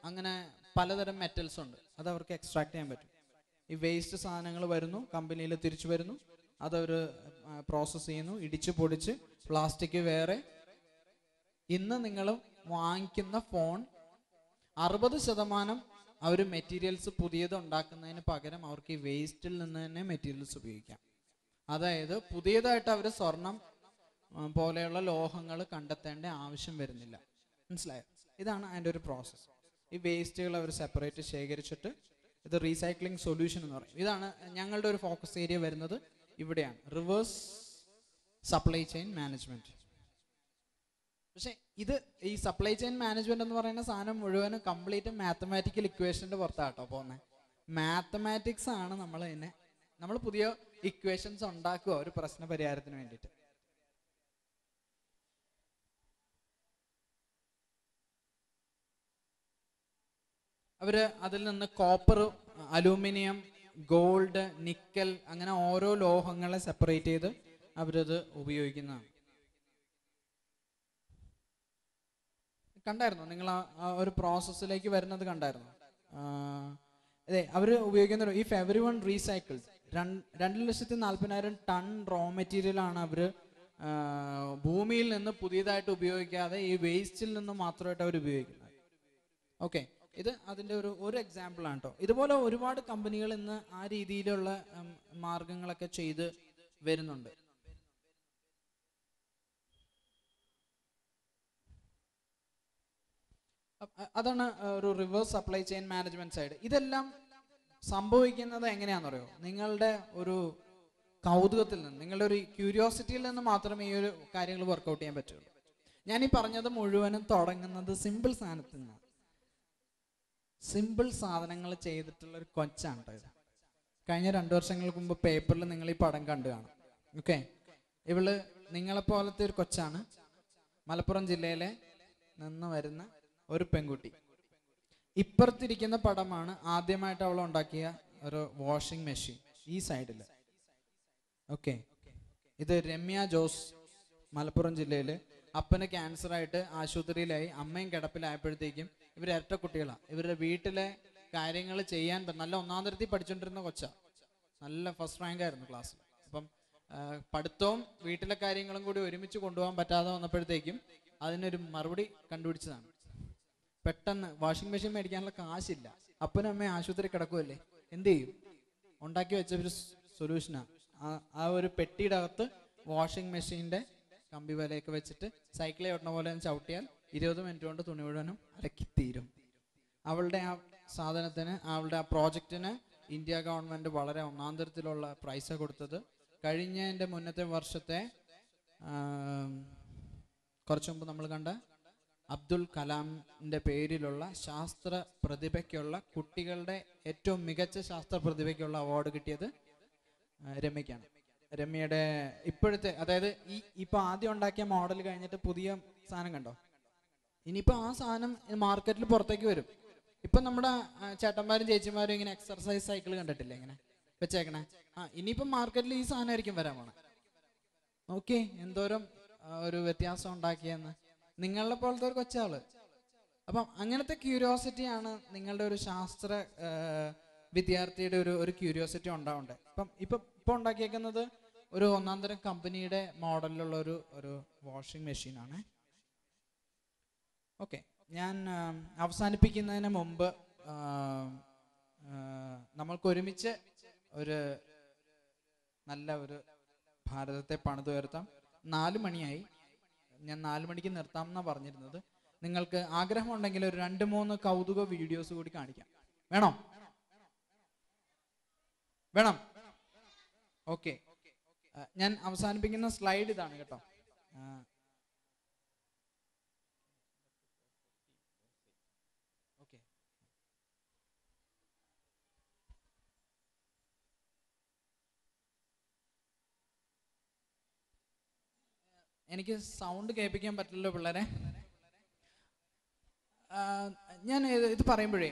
അങ്ങനെ പലതരം മെറ്റൽസ് ഉണ്ട്. അത് അവർക്ക് എക്സ്ട്രാക്ട് ചെയ്യാൻ പറ്റും. ഈ വേസ്റ്റ് സാധനങ്ങൾ വരുന്നു, കമ്പനിയിൽ തിരിച്ചു വരുന്നു, അതവർ പ്രോസസ്സ് ചെയ്യുന്നു, ഇടിച്ച് പൊടിച്ച് പ്ലാസ്റ്റിക് വേറെ. ഇന്ന് നിങ്ങൾ വാങ്ങിക്കുന്ന ഫോൺ 60% അവർ മെറ്റീരിയൽസ് പുതിയത് ഉണ്ടാക്കുന്നതിന് പകരം അവർക്ക് ഈ വേസ്റ്റിൽ നിന്ന് തന്നെ മെറ്റീരിയൽസ് ഉപയോഗിക്കാം. അതായത് പുതിയതായിട്ട് അവർ സ്വർണം പോലെയുള്ള ലോഹങ്ങൾ കണ്ടെത്തേണ്ട ആവശ്യം വരുന്നില്ല. മനസ്സിലായോ? ഇതാണ് അതിൻ്റെ ഒരു പ്രോസസ്സ്. ഈ വേസ്റ്റുകൾ അവർ സെപ്പറേറ്റ് ശേഖരിച്ചിട്ട് ഇത് റീസൈക്ലിംഗ് സൊല്യൂഷൻ എന്ന് പറയും. ഇതാണ് ഞങ്ങളുടെ ഒരു ഫോക്കസ് ഏരിയ വരുന്നത്, ഇവിടെയാണ്, റിവേഴ്സ് സപ്ലൈ ചെയിൻ മാനേജ്മെന്റ്. പക്ഷെ ഇത് ഈ സപ്ലൈ ചെയിൻ മാനേജ്മെന്റ് എന്ന് പറയുന്ന സാധനം മുഴുവനും കംപ്ലീറ്റ് മാത്തമാറ്റിക്കൽ ഇക്വേഷന്റെ പുറത്താട്ടോ പോകുന്നത്. മാത്തമാറ്റിക്സ് ആണ് നമ്മൾ പുതിയ ഇക്വേഷൻസ് ഉണ്ടാക്കുക ഒരു പ്രശ്ന പരിഹാരത്തിന് വേണ്ടിയിട്ട്. അവര് അതിൽ നിന്ന് കോപ്പർ, അലൂമിനിയം, ഗോൾഡ്, നിക്കൽ, അങ്ങനെ ഓരോ ലോഹങ്ങളെ സെപ്പറേറ്റ് ചെയ്ത് അവരത് ഉപയോഗിക്കുന്നതാണ്. കണ്ടായിരുന്നോ നിങ്ങൾ ആ ഒരു പ്രോസസ്സിലേക്ക് വരുന്നത്? കണ്ടായിരുന്നോ? അതെ, അവർ ഉപയോഗിക്കുന്ന ഈ every one recycled 2,40,000 ton raw material ആണ് അവർ ഭൂമിയിൽ നിന്ന് പുതിയതായിട്ട് ഉപയോഗിക്കാതെ ഈ വേസ്റ്റിൽ നിന്ന് മാത്രമായിട്ട് അവർ ഉപയോഗിക്കുന്നത്. ഓക്കെ, ഇത് അതിൻ്റെ ഒരു എക്സാമ്പിൾ ആണ് കേട്ടോ. ഇതുപോലെ ഒരുപാട് കമ്പനികൾ ഇന്ന് ആ രീതിയിലുള്ള മാർഗങ്ങളൊക്കെ ചെയ്ത് വരുന്നുണ്ട്. അതാണ് ഒരു reverse supply chain management side. ഇതെല്ലാം സംഭവിക്കുന്നത് എങ്ങനെയാണെന്ന് അറിയോ? നിങ്ങളുടെ ഒരു കൗതുകത്തിൽ നിന്ന്, നിങ്ങളുടെ ഒരു ക്യൂരിയോസിറ്റിയിൽ നിന്ന് മാത്രമേ ഈ ഒരു കാര്യങ്ങൾ വർക്കൗട്ട് ചെയ്യാൻ പറ്റുള്ളൂ. ഞാൻ ഈ പറഞ്ഞത് മുഴുവനും തുടങ്ങുന്നത് സിമ്പിൾ സാധനത്തിൽ നിന്നാണ്. സിമ്പിൾ സാധനങ്ങൾ ചെയ്തിട്ടുള്ള ഒരു കൊച്ചാണ് കേട്ടോ ഇത്. കഴിഞ്ഞ 2 വർഷങ്ങൾക്ക് മുമ്പ് പേപ്പറിൽ നിങ്ങൾ ഈ പടം കണ്ടു കാണും. ഓക്കെ, ഇവള് നിങ്ങളെപ്പോലത്തെ ഒരു കൊച്ചാണ്, മലപ്പുറം ജില്ലയിലെ നിന്ന് വരുന്ന ഒരു പെൺകുട്ടി. ഇപ്പുറത്തിരിക്കുന്ന പടമാണ് ആദ്യമായിട്ട് അവൾ ഉണ്ടാക്കിയ ഒരു വാഷിംഗ് മെഷീൻ, ഈ സൈഡിൽ. ഓക്കെ, ഇത് രമ്യ ജോസ്, മലപ്പുറം ജില്ലയിൽ. അപ്പന് ക്യാൻസറായിട്ട് ആശുപത്രിയിലായി, അമ്മയും കിടപ്പിലായപ്പോഴത്തേക്കും ഇവർ ഇരട്ട കുട്ടികളാണ്. ഇവരുടെ വീട്ടിലെ കാര്യങ്ങൾ ചെയ്യാൻ നല്ല 1ാം തരത്തിൽ പഠിച്ചുകൊണ്ടിരുന്ന കൊച്ചാ, നല്ല ഫസ്റ്റ് റാങ്ക് ആയിരുന്നു ക്ലാസ്സിൽ. അപ്പം പഠിത്തവും വീട്ടിലെ കാര്യങ്ങളും കൂടി ഒരുമിച്ച് കൊണ്ടുപോകാൻ പറ്റാതെ വന്നപ്പോഴത്തേക്കും അതിനൊരു മറുപടി കണ്ടുപിടിച്ചതാണ്. പെട്ടെന്ന് വാഷിംഗ് മെഷീൻ മേടിക്കാനുള്ള കാശില്ല, അപ്പനും അമ്മയും ആശുപത്രി കിടക്കുമല്ലേ, എന്ത് ചെയ്യും? ഉണ്ടാക്കി വെച്ച ഒരു സൊല്യൂഷനാണ് ആ ഒരു പെട്ടിയുടെ അകത്ത് വാഷിംഗ് മെഷീൻ്റെ കമ്പി വലയൊക്കെ വെച്ചിട്ട് സൈക്കിളിൽ ഓടുന്ന പോലെ ചവിട്ടിയാൽ 20 മിനിറ്റ് കൊണ്ട് തുണി മുഴുവനും അലക്കിത്തീരും. അവളുടെ ആ സാധനത്തിന്, അവളുടെ ആ പ്രോജക്റ്റിന് ഇന്ത്യ ഗവൺമെൻറ് വളരെ 1ാം തരത്തിലുള്ള പ്രൈസ് കൊടുത്തത്. കഴിഞ്ഞതിൻ്റെ മുന്നത്തെ വർഷത്തെ കുറച്ചു മുമ്പ് നമ്മൾ കണ്ട അബ്ദുൽ കലാമിൻ്റെ പേരിലുള്ള ശാസ്ത്ര പ്രതിഭയ്ക്കുള്ള, കുട്ടികളുടെ ഏറ്റവും മികച്ച ശാസ്ത്ര പ്രതിഭയ്ക്കുള്ള അവാർഡ് കിട്ടിയത് രമ്യക്കാണ്. രമ്യയുടെ ഇപ്പോഴത്തെ, അതായത് ഇപ്പൊ ആദ്യം ഉണ്ടാക്കിയ മോഡൽ കഴിഞ്ഞിട്ട് പുതിയ സാധനം കണ്ടോ? ഇനിയിപ്പോൾ ആ സാധനം മാർക്കറ്റിൽ പുറത്തേക്ക് വരും. ഇപ്പം നമ്മുടെ ചേട്ടന്മാരും ചേച്ചിമാരും ഇങ്ങനെ എക്സർസൈസ് സൈക്കിൾ കണ്ടിട്ടില്ലേ ഇങ്ങനെ വെച്ചേക്കണേ? ഇനിയിപ്പം മാർക്കറ്റിൽ ഈ സാധനം ആയിരിക്കും വരാൻ പോണേ. ഓക്കെ, എന്തോരം ഒരു വ്യത്യാസം ഉണ്ടാക്കിയെന്ന്. നിങ്ങളെ പോലത്തെ ഒരു കൊച്ചാള്. അപ്പം അങ്ങനത്തെ ക്യൂരിയോസിറ്റിയാണ് നിങ്ങളുടെ ഒരു ശാസ്ത്ര വിദ്യാർത്ഥിയുടെ ഒരു ക്യൂരിയോസിറ്റി ഉണ്ടാവണ്ടേ. ഇപ്പൊ ഉണ്ടാക്കിയേക്കുന്നത് ഒരു 1ാം തരം കമ്പനിയുടെ മോഡലിലുള്ള ഒരു വാഷിംഗ് മെഷീനാണ്. ഓക്കെ, ഞാൻ അവസാനിപ്പിക്കുന്നതിന് മുമ്പ് നമ്മൾക്ക് ഒരുമിച്ച് ഒരു നല്ല ഒരു ഭാരതത്തെ പണിതുയർത്താം. 4 മണിയായി, ഞാൻ 4 മണിക്ക് നിർത്താം എന്നാണ് പറഞ്ഞിരുന്നത്. നിങ്ങൾക്ക് ആഗ്രഹമുണ്ടെങ്കിൽ ഒരു 2-3 കൗതുക വീഡിയോസ് കൂടി കാണിക്കാം. വേണോ? വേണം? ഓക്കെ, ഞാൻ അവസാനിപ്പിക്കുന്ന സ്ലൈഡ് ഇതാണ് കേട്ടോ. ഓക്കെ, എനിക്ക് സൗണ്ട് കേൾപ്പിക്കാൻ പറ്റില്ലല്ലോ പിള്ളേരെ. ഞാൻ ഇത് പറയുമ്പോഴേ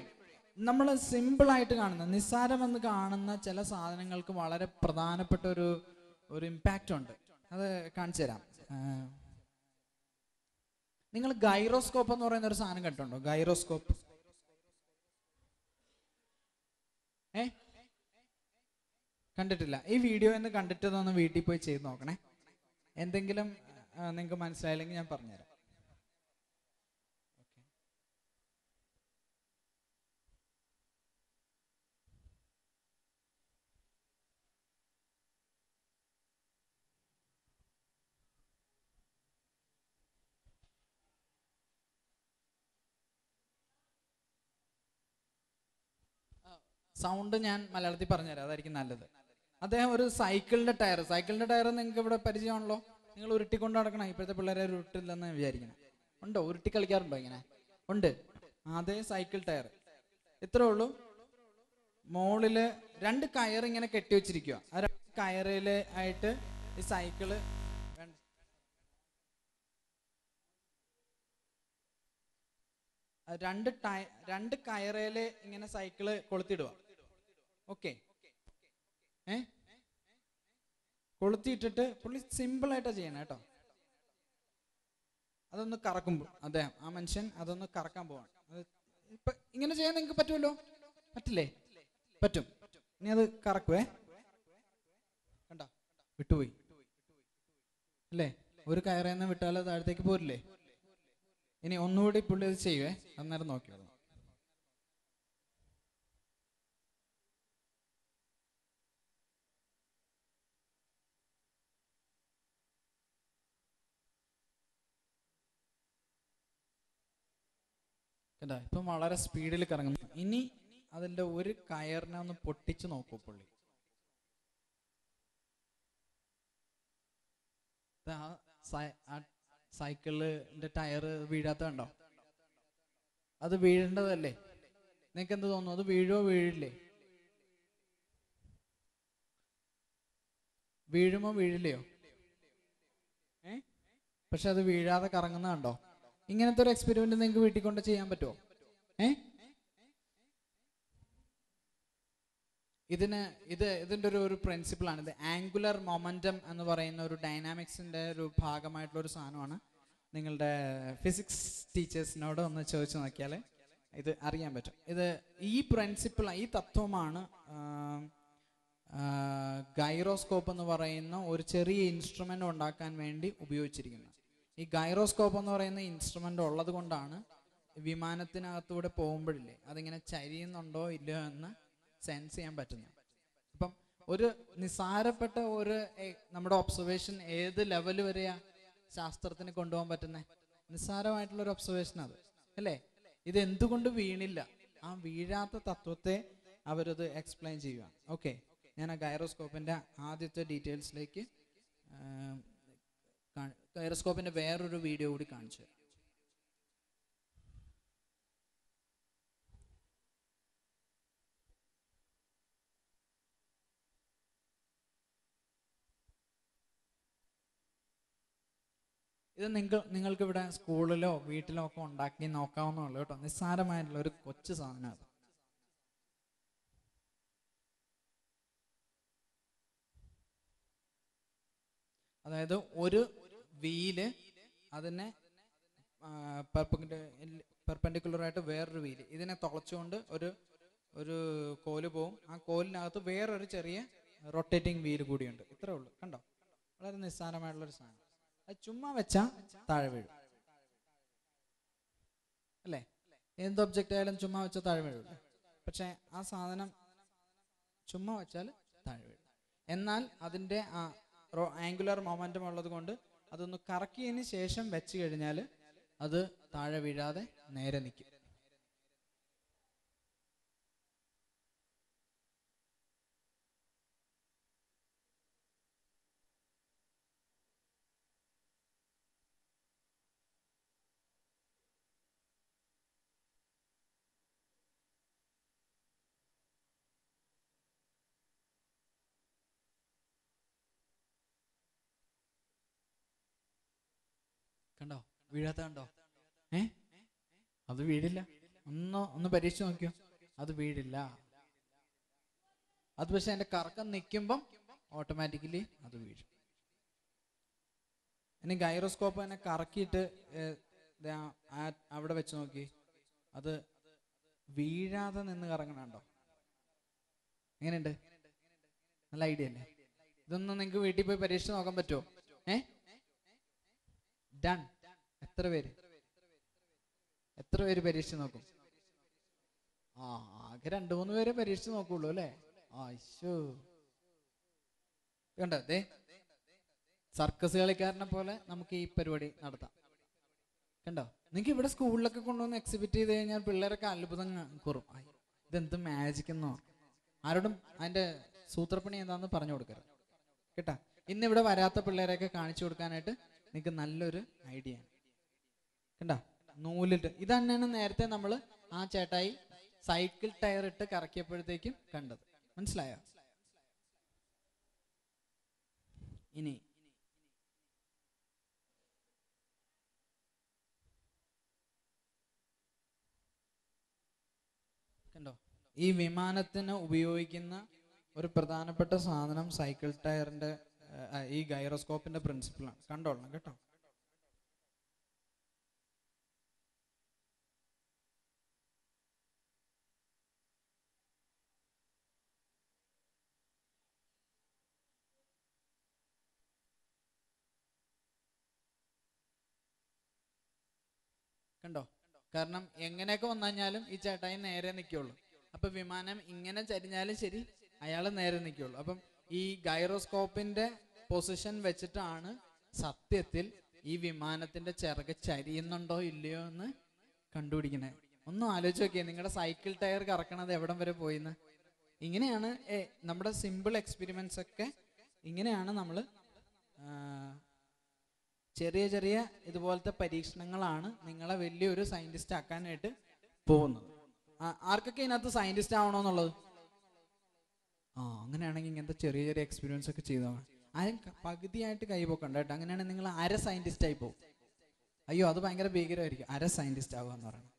നമ്മൾ സിമ്പിളായിട്ട് കാണുന്ന, നിസ്സാരമെന്ന് കാണുന്ന ചില സാധനങ്ങൾക്ക് വളരെ പ്രധാനപ്പെട്ട ഒരു ഇമ്പാക്റ്റ് ഉണ്ട്. അത് കാണിച്ചു തരാം. നിങ്ങൾ ഗൈറോസ്കോപ്പ് എന്ന് പറയുന്ന ഒരു സാധനം കണ്ടിട്ടുണ്ടോ? ഗൈറോസ്കോപ്പ് കണ്ടിട്ടില്ല? ഈ വീഡിയോ എന്ന് കണ്ടിട്ടൊന്ന് വീട്ടിൽ പോയി ചെയ്ത് നോക്കണേ. എന്തെങ്കിലും നിങ്ങൾക്ക് മനസ്സിലായില്ലെങ്കിൽ ഞാൻ പറഞ്ഞുതരാം. സൗണ്ട് ഞാൻ മലയാളത്തിൽ പറഞ്ഞുതരാം, അതായിരിക്കും നല്ലത്. അദ്ദേഹം ഒരു സൈക്കിളിന്റെ ടയർ നിങ്ങൾക്ക് ഇവിടെ പരിചയമാണല്ലോ. നിങ്ങൾ ഉരുട്ടിക്കൊണ്ട് നടക്കണം. ഇപ്പോഴത്തെ പിള്ളേരെ ഉരുട്ടില്ലെന്ന് വിചാരിക്കണം. ഉണ്ടോ? ഉരുട്ടി കളിക്കാറുണ്ടോ ഇങ്ങനെ? ഉണ്ട്. അതേ സൈക്കിൾ ടയർ, ഇത്രേ ഉള്ളൂ. മോളില് 2 കയർ ഇങ്ങനെ കെട്ടി വെച്ചിരിക്കുക. ആ 2 കയറില് ആയിട്ട് ഈ സൈക്കിള് രണ്ട് കയറേല് ഇങ്ങനെ സൈക്കിള് കൊളുത്തിടുക. ഓക്കെ, കൊളുത്തിയിട്ടിട്ട് പുള്ളി സിമ്പിൾ ആയിട്ടാ ചെയ്യണം കേട്ടോ. അതൊന്ന് കറക്കുമ്പോൾ ആ മനുഷ്യൻ അതൊന്ന് കറക്കാൻ പോവാണ്. ഇപ്പൊ ഇങ്ങനെ ചെയ്യാൻ നിങ്ങൾക്ക് പറ്റുമല്ലോ? പറ്റില്ലേ? പറ്റും. ഇനി അത് കറക്കുവേ. കണ്ടോ? വിട്ടുപോയി അല്ലേ? ഒരു കയറേന്ന് വിട്ടാൽ താഴത്തേക്ക് പോരില്ലേ? ഇനി ഒന്നുകൂടി പുള്ളി അത് ചെയ്യുവേ. അന്നേരം നോക്കിയോളൂ. കേട്ടാ? ഇപ്പം വളരെ സ്പീഡിൽ കറങ്ങുന്നു. ഇനി അതിന്റെ ഒരു കയറിനെ ഒന്ന് പൊട്ടിച്ചു നോക്കൂ പുള്ളി. സൈക്കിളിന്റെ ടയർ വീഴാത്ത കണ്ടോ? അത് വീഴേണ്ടതല്ലേ? നിങ്ങൾക്ക് എന്ത് തോന്നുന്നു? അത് വീഴോ വീഴില്ലേ? വീഴുമോ വീഴില്ലയോ? പക്ഷെ അത് വീഴാതെ കറങ്ങുന്ന കണ്ടോ? ഇങ്ങനത്തെ ഒരു എക്സ്പെരിമെന്റ് നിങ്ങൾക്ക് വീട്ടിൽ കൊണ്ട് ചെയ്യാൻ പറ്റുമോ? ഇതിന്റെ ഒരു പ്രിൻസിപ്പിളാണ്. ഇത് ആംഗുലർ മൊമെന്റം എന്ന് പറയുന്ന ഒരു ഡൈനാമിക്സിന്റെ ഒരു ഭാഗമായിട്ടുള്ള ഒരു സാധനമാണ്. നിങ്ങളുടെ ഫിസിക്സ് ടീച്ചേഴ്സിനോട് ഒന്ന് ചോദിച്ചു നോക്കിയാൽ ഇത് അറിയാൻ പറ്റും. ഈ പ്രിൻസിപ്പിൾ, ഈ തത്വമാണ് ഗൈറോസ്കോപ്പ് എന്ന് പറയുന്ന ഒരു ചെറിയ ഇൻസ്ട്രുമെന്റ് ഉണ്ടാക്കാൻ വേണ്ടി ഉപയോഗിച്ചിരിക്കുന്നത്. ഈ ഗൈറോസ്കോപ്പ് എന്ന് പറയുന്ന ഇൻസ്ട്രുമെന്റ് ഉള്ളത് കൊണ്ടാണ് വിമാനത്തിനകത്തൂടെ പോകുമ്പോഴില്ലേ അതിങ്ങനെ ചരിയുന്നുണ്ടോ ഇല്ലയോ എന്ന് സെൻസ് ചെയ്യാൻ പറ്റുന്നു. അപ്പം ഒരു നിസ്സാരപ്പെട്ട ഒരു നമ്മുടെ ഒബ്സർവേഷൻ ഏത് ലെവൽ വരെയാ ശാസ്ത്രത്തിന് കൊണ്ടുപോകാൻ പറ്റുന്നത്? നിസ്സാരമായിട്ടുള്ള ഒരു ഒബ്സർവേഷൻ അത് അല്ലേ? ഇത് എന്തുകൊണ്ട് വീണില്ല? ആ വീഴാത്ത തത്വത്തെ അവരത് എക്സ്പ്ലെയിൻ ചെയ്യുക. ഓക്കെ, ഞാൻ ആ ഗൈറോസ്കോപ്പിന്റെ ആദ്യത്തെ ഡീറ്റെയിൽസിലേക്ക്, ഗൈറോസ്കോപ്പിന്റെ വേറൊരു വീഡിയോ കൂടി കാണിച്ചു. ഇത് നിങ്ങൾക്ക് ഇവിടെ സ്കൂളിലോ വീട്ടിലോ ഒക്കെ ഉണ്ടാക്കി നോക്കാവുന്നുള്ളൂ കേട്ടോ. നിസ്സാരമായിട്ടുള്ള ഒരു കൊച്ചു സാധനം അത്. അതായത് ഒരു വീല് അതിനെ പെർപെൻഡിക്കുലർ ആയിട്ട് വേറൊരു വീല് ഇതിനെ തുളച്ചുകൊണ്ട് ഒരു കോല് പോവും. ആ കോലിനകത്ത് വേറൊരു ചെറിയ റൊട്ടേറ്റിംഗ് വീല് കൂടിയുണ്ട്. ഇത്രേ ഉള്ളൂ. കണ്ടോ? വളരെ നിസ്സാരമായിട്ടുള്ളൊരു സാധനം. അത് ചുമ്മാ വെച്ചാ താഴെ വീഴും അല്ലേ? എന്ത് ഒബ്ജക്റ്റ് ആയാലും ചുമ്മാ വെച്ചാൽ താഴെ വീഴില്ലേ? പക്ഷെ ആ സാധനം ചുമ്മാ വെച്ചാൽ താഴെ വീഴും. എന്നാൽ അതിൻ്റെ ആ ആംഗുലർ മൊമെന്റം ഉള്ളത് കൊണ്ട് അതൊന്ന് കറക്കിയതിന് ശേഷം വെച്ച് കഴിഞ്ഞാൽ അത് താഴെ വീഴാതെ നേരെ നിൽക്കും. കണ്ടോ? വീഴാത്ത കണ്ടോ? അത് വീഴില്ല. ഒന്ന് പരീക്ഷിച്ച് നോക്കിയോ? അത് വീഴില്ല. അത് പക്ഷെ അതിന്റെ കറക്കം നിൽക്കുമ്പം ഓട്ടോമാറ്റിക്കലി അത് വീഴും. ഇനി ഗൈറോസ്കോപ്പ് തന്നെ കറക്കിയിട്ട് അവിടെ വെച്ച് നോക്കി, അത് വീഴാതെ നിന്ന് കറങ്ങണുണ്ടോ? എങ്ങനെയുണ്ട്? നല്ല ഐഡിയ അല്ലേ? ഇതൊന്നും നിങ്ങൾക്ക് വീട്ടിൽ പോയി പരീക്ഷിച്ച് നോക്കാൻ പറ്റുമോ? ഡൺ. എത്ര പേര് പരീക്ഷിച്ച് നോക്കും? ആകെ 2-3 പേരെ പരീക്ഷിച്ച് നോക്കുള്ളൂ അല്ലേ? ആശോ, കണ്ടോ? അതെ, സർക്കസ് കളിക്കാരനെ പോലെ നമുക്ക് ഈ പരിപാടി നടത്താം. കണ്ടോ? നിങ്ങൾക്ക് ഇവിടെ സ്കൂളിലൊക്കെ കൊണ്ടുവന്ന് എക്സിബിറ്റ് ചെയ്ത് കഴിഞ്ഞാൽ പിള്ളേരൊക്കെ അത്ഭുതം കുറും. ഇതെന്ത് മാജിക് എന്നോ. ആരോടും അതിന്റെ സൂത്രപ്പണി എന്താന്ന് പറഞ്ഞു കൊടുക്കരുത് കേട്ടാ. ഇന്നിവിടെ വരാത്ത പിള്ളേരെയൊക്കെ കാണിച്ചു കൊടുക്കാനായിട്ട് നിങ്ങൾക്ക് നല്ലൊരു ഐഡിയ ആണ്. കണ്ടോ? നൂലിട്ട് ഇത് തന്നെയാണ് നേരത്തെ നമ്മൾ ആ ചേട്ടായി സൈക്കിൾ ടയർ ഇട്ട് കറക്കിയപ്പോഴത്തേക്കും കണ്ടത്. മനസ്സിലായോ? ഇനി കണ്ടോ, ഈ വിമാനത്തിന് ഉപയോഗിക്കുന്ന ഒരു പ്രധാനപ്പെട്ട സാധനം സൈക്കിൾ ടയറിന്റെ ഈ ഗൈറോസ്കോപ്പിന്റെ പ്രിൻസിപ്പിളാണ്. കണ്ടോളണം കേട്ടോ. കണ്ടോ? കാരണം എങ്ങനെയൊക്കെ വന്നു കഴിഞ്ഞാലും ഈ ചേട്ടായി നേരെ നിൽക്കുള്ളൂ. അപ്പൊ വിമാനം ഇങ്ങനെ ചരിഞ്ഞാലും ശരി, അയാൾ നേരെ നിൽക്കുള്ളൂ. അപ്പം ഈ ഗൈറോസ്കോപ്പിന്റെ പൊസിഷൻ വെച്ചിട്ടാണ് സത്യത്തിൽ ഈ വിമാനത്തിന്റെ ചിറക് ചരിയുന്നുണ്ടോ ഇല്ലയോ എന്ന് കണ്ടുപിടിക്കണേ. ഒന്നും ആലോചിച്ച് നോക്കിയേ, നിങ്ങളുടെ സൈക്കിൾ ടയർ കറക്കണത് എവിടം വരെ പോയിന്ന്. ഇങ്ങനെയാണ് നമ്മുടെ സിമ്പിൾ എക്സ്പെരിമെന്റ്സ് ഒക്കെ. ഇങ്ങനെയാണ് നമ്മൾ ചെറിയ ചെറിയ ഇതുപോലത്തെ പരീക്ഷണങ്ങളാണ് നിങ്ങളെ വലിയൊരു സയന്റിസ്റ്റ് ആക്കാനായിട്ട് പോകുന്നത്. ആർക്കൊക്കെ ഇതിനകത്ത് സയന്റിസ്റ്റ് ആവണമെന്നുള്ളത്? അങ്ങനെയാണെങ്കിൽ ഇങ്ങനത്തെ ചെറിയ ചെറിയ എക്സ്പീരിയൻസ് ഒക്കെ ചെയ്താൽ ആരും പകുതിയായിട്ട് കൈപോക്കണ്ട കേട്ടോ. അങ്ങനെയാണെങ്കിൽ നിങ്ങൾ അര സയന്റിസ്റ്റ് ആയി പോകും. അയ്യോ, അത് ഭയങ്കര ഭീകരമായിരിക്കും, അര സയന്റിസ്റ്റ് ആവുക എന്ന് പറയുന്നത്.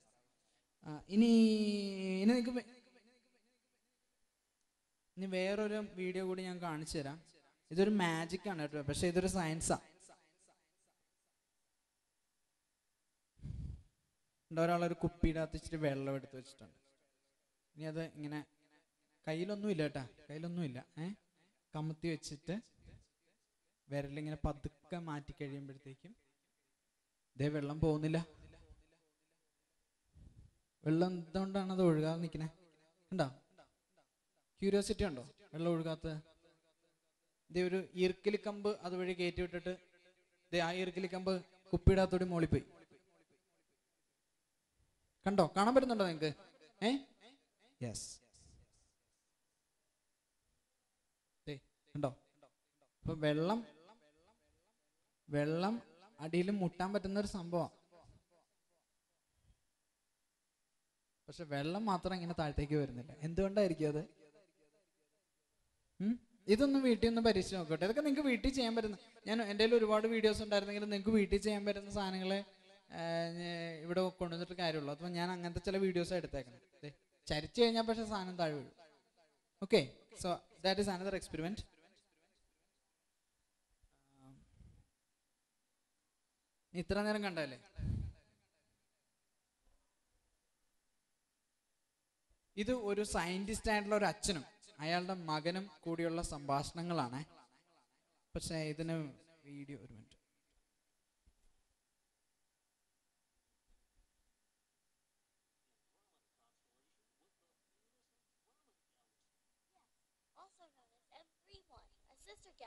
ഇനി വേറൊരു വീഡിയോ കൂടി ഞാൻ കാണിച്ചു തരാം. ഇതൊരു മാജിക് ആണ് കേട്ടോ, പക്ഷെ ഇതൊരു സയൻസാ. ഒരാളൊരു കുപ്പിയുടെ അകത്ത് ഇച്ചിരി വെള്ളം എടുത്ത് വെച്ചിട്ടുണ്ട്. ഇനി അത് ഇങ്ങനെ കയ്യിലൊന്നുമില്ല കേട്ടാ, കയ്യിലൊന്നുമില്ല. കമത്തി വെച്ചിട്ട് വിരലിങ്ങനെ പതുക്കെ മാറ്റി കഴിയുമ്പോഴത്തേക്കും ഇതേ വെള്ളം പോകുന്നില്ല. വെള്ളം എന്തുകൊണ്ടാണ് അത് ഒഴുകാതെ നിൽക്കണേ? ഉണ്ടോ? ക്യൂരിയോസിറ്റി ഉണ്ടോ വെള്ളം ഒഴുകാത്തത്? ഇതേ ഒരു ഈർക്കിലിക്കമ്പ് അതുവഴി കയറ്റി വിട്ടിട്ട് ആ ഈർക്കിലിക്കമ്പ് കുപ്പിയുടെ അകത്തോടി മോളിപ്പോയി. കണ്ടോ? കാണാൻ പറ്റുന്നുണ്ടോ നിങ്ങക്ക്? യെസ്, കണ്ടോ? അപ്പൊ വെള്ളം അടിയിൽ മുട്ടാൻ പറ്റുന്ന ഒരു സംഭവം. പക്ഷെ വെള്ളം മാത്രം ഇങ്ങനെ താഴത്തേക്ക് വരുന്നില്ല. എന്തുകൊണ്ടായിരിക്കും അത്? ഇതൊന്നും വീട്ടിൽ ഒന്ന് പരീക്ഷിച്ച് നോക്കട്ടെ. ഇതൊക്കെ നിങ്ങൾക്ക് വീട്ടിൽ ചെയ്യാൻ പറ്റുന്ന, ഞാൻ എൻ്റെ കയ്യിൽ ഒരുപാട് വീഡിയോസ് ഉണ്ടായിരുന്നെങ്കിലും നിങ്ങൾക്ക് വീട്ടിൽ ചെയ്യാൻ പറ്റുന്ന സാധനങ്ങളെ ഇവിടെ കൊണ്ടുവന്നിട്ട് കാര്യമുള്ളൂ. അപ്പോൾ ഞാൻ അങ്ങനത്തെ ചില വീഡിയോസ് എടുത്തേക്കണം. ചരിച്ചു കഴിഞ്ഞാൽ പക്ഷെ സാധനം താഴെ വീഴും. Okay, so that is another experiment. ഇത്ര നേരം കണ്ടല്ലേ? ഇത് ഒരു സയന്റിസ്റ്റ് ആയിട്ടുള്ള ഒരു അച്ഛനും അയാളുടെ മകനും കൂടിയുള്ള സംഭാഷണങ്ങളാണ്. പക്ഷെ ഇതിന് വീഡിയോ, ഒരു minute.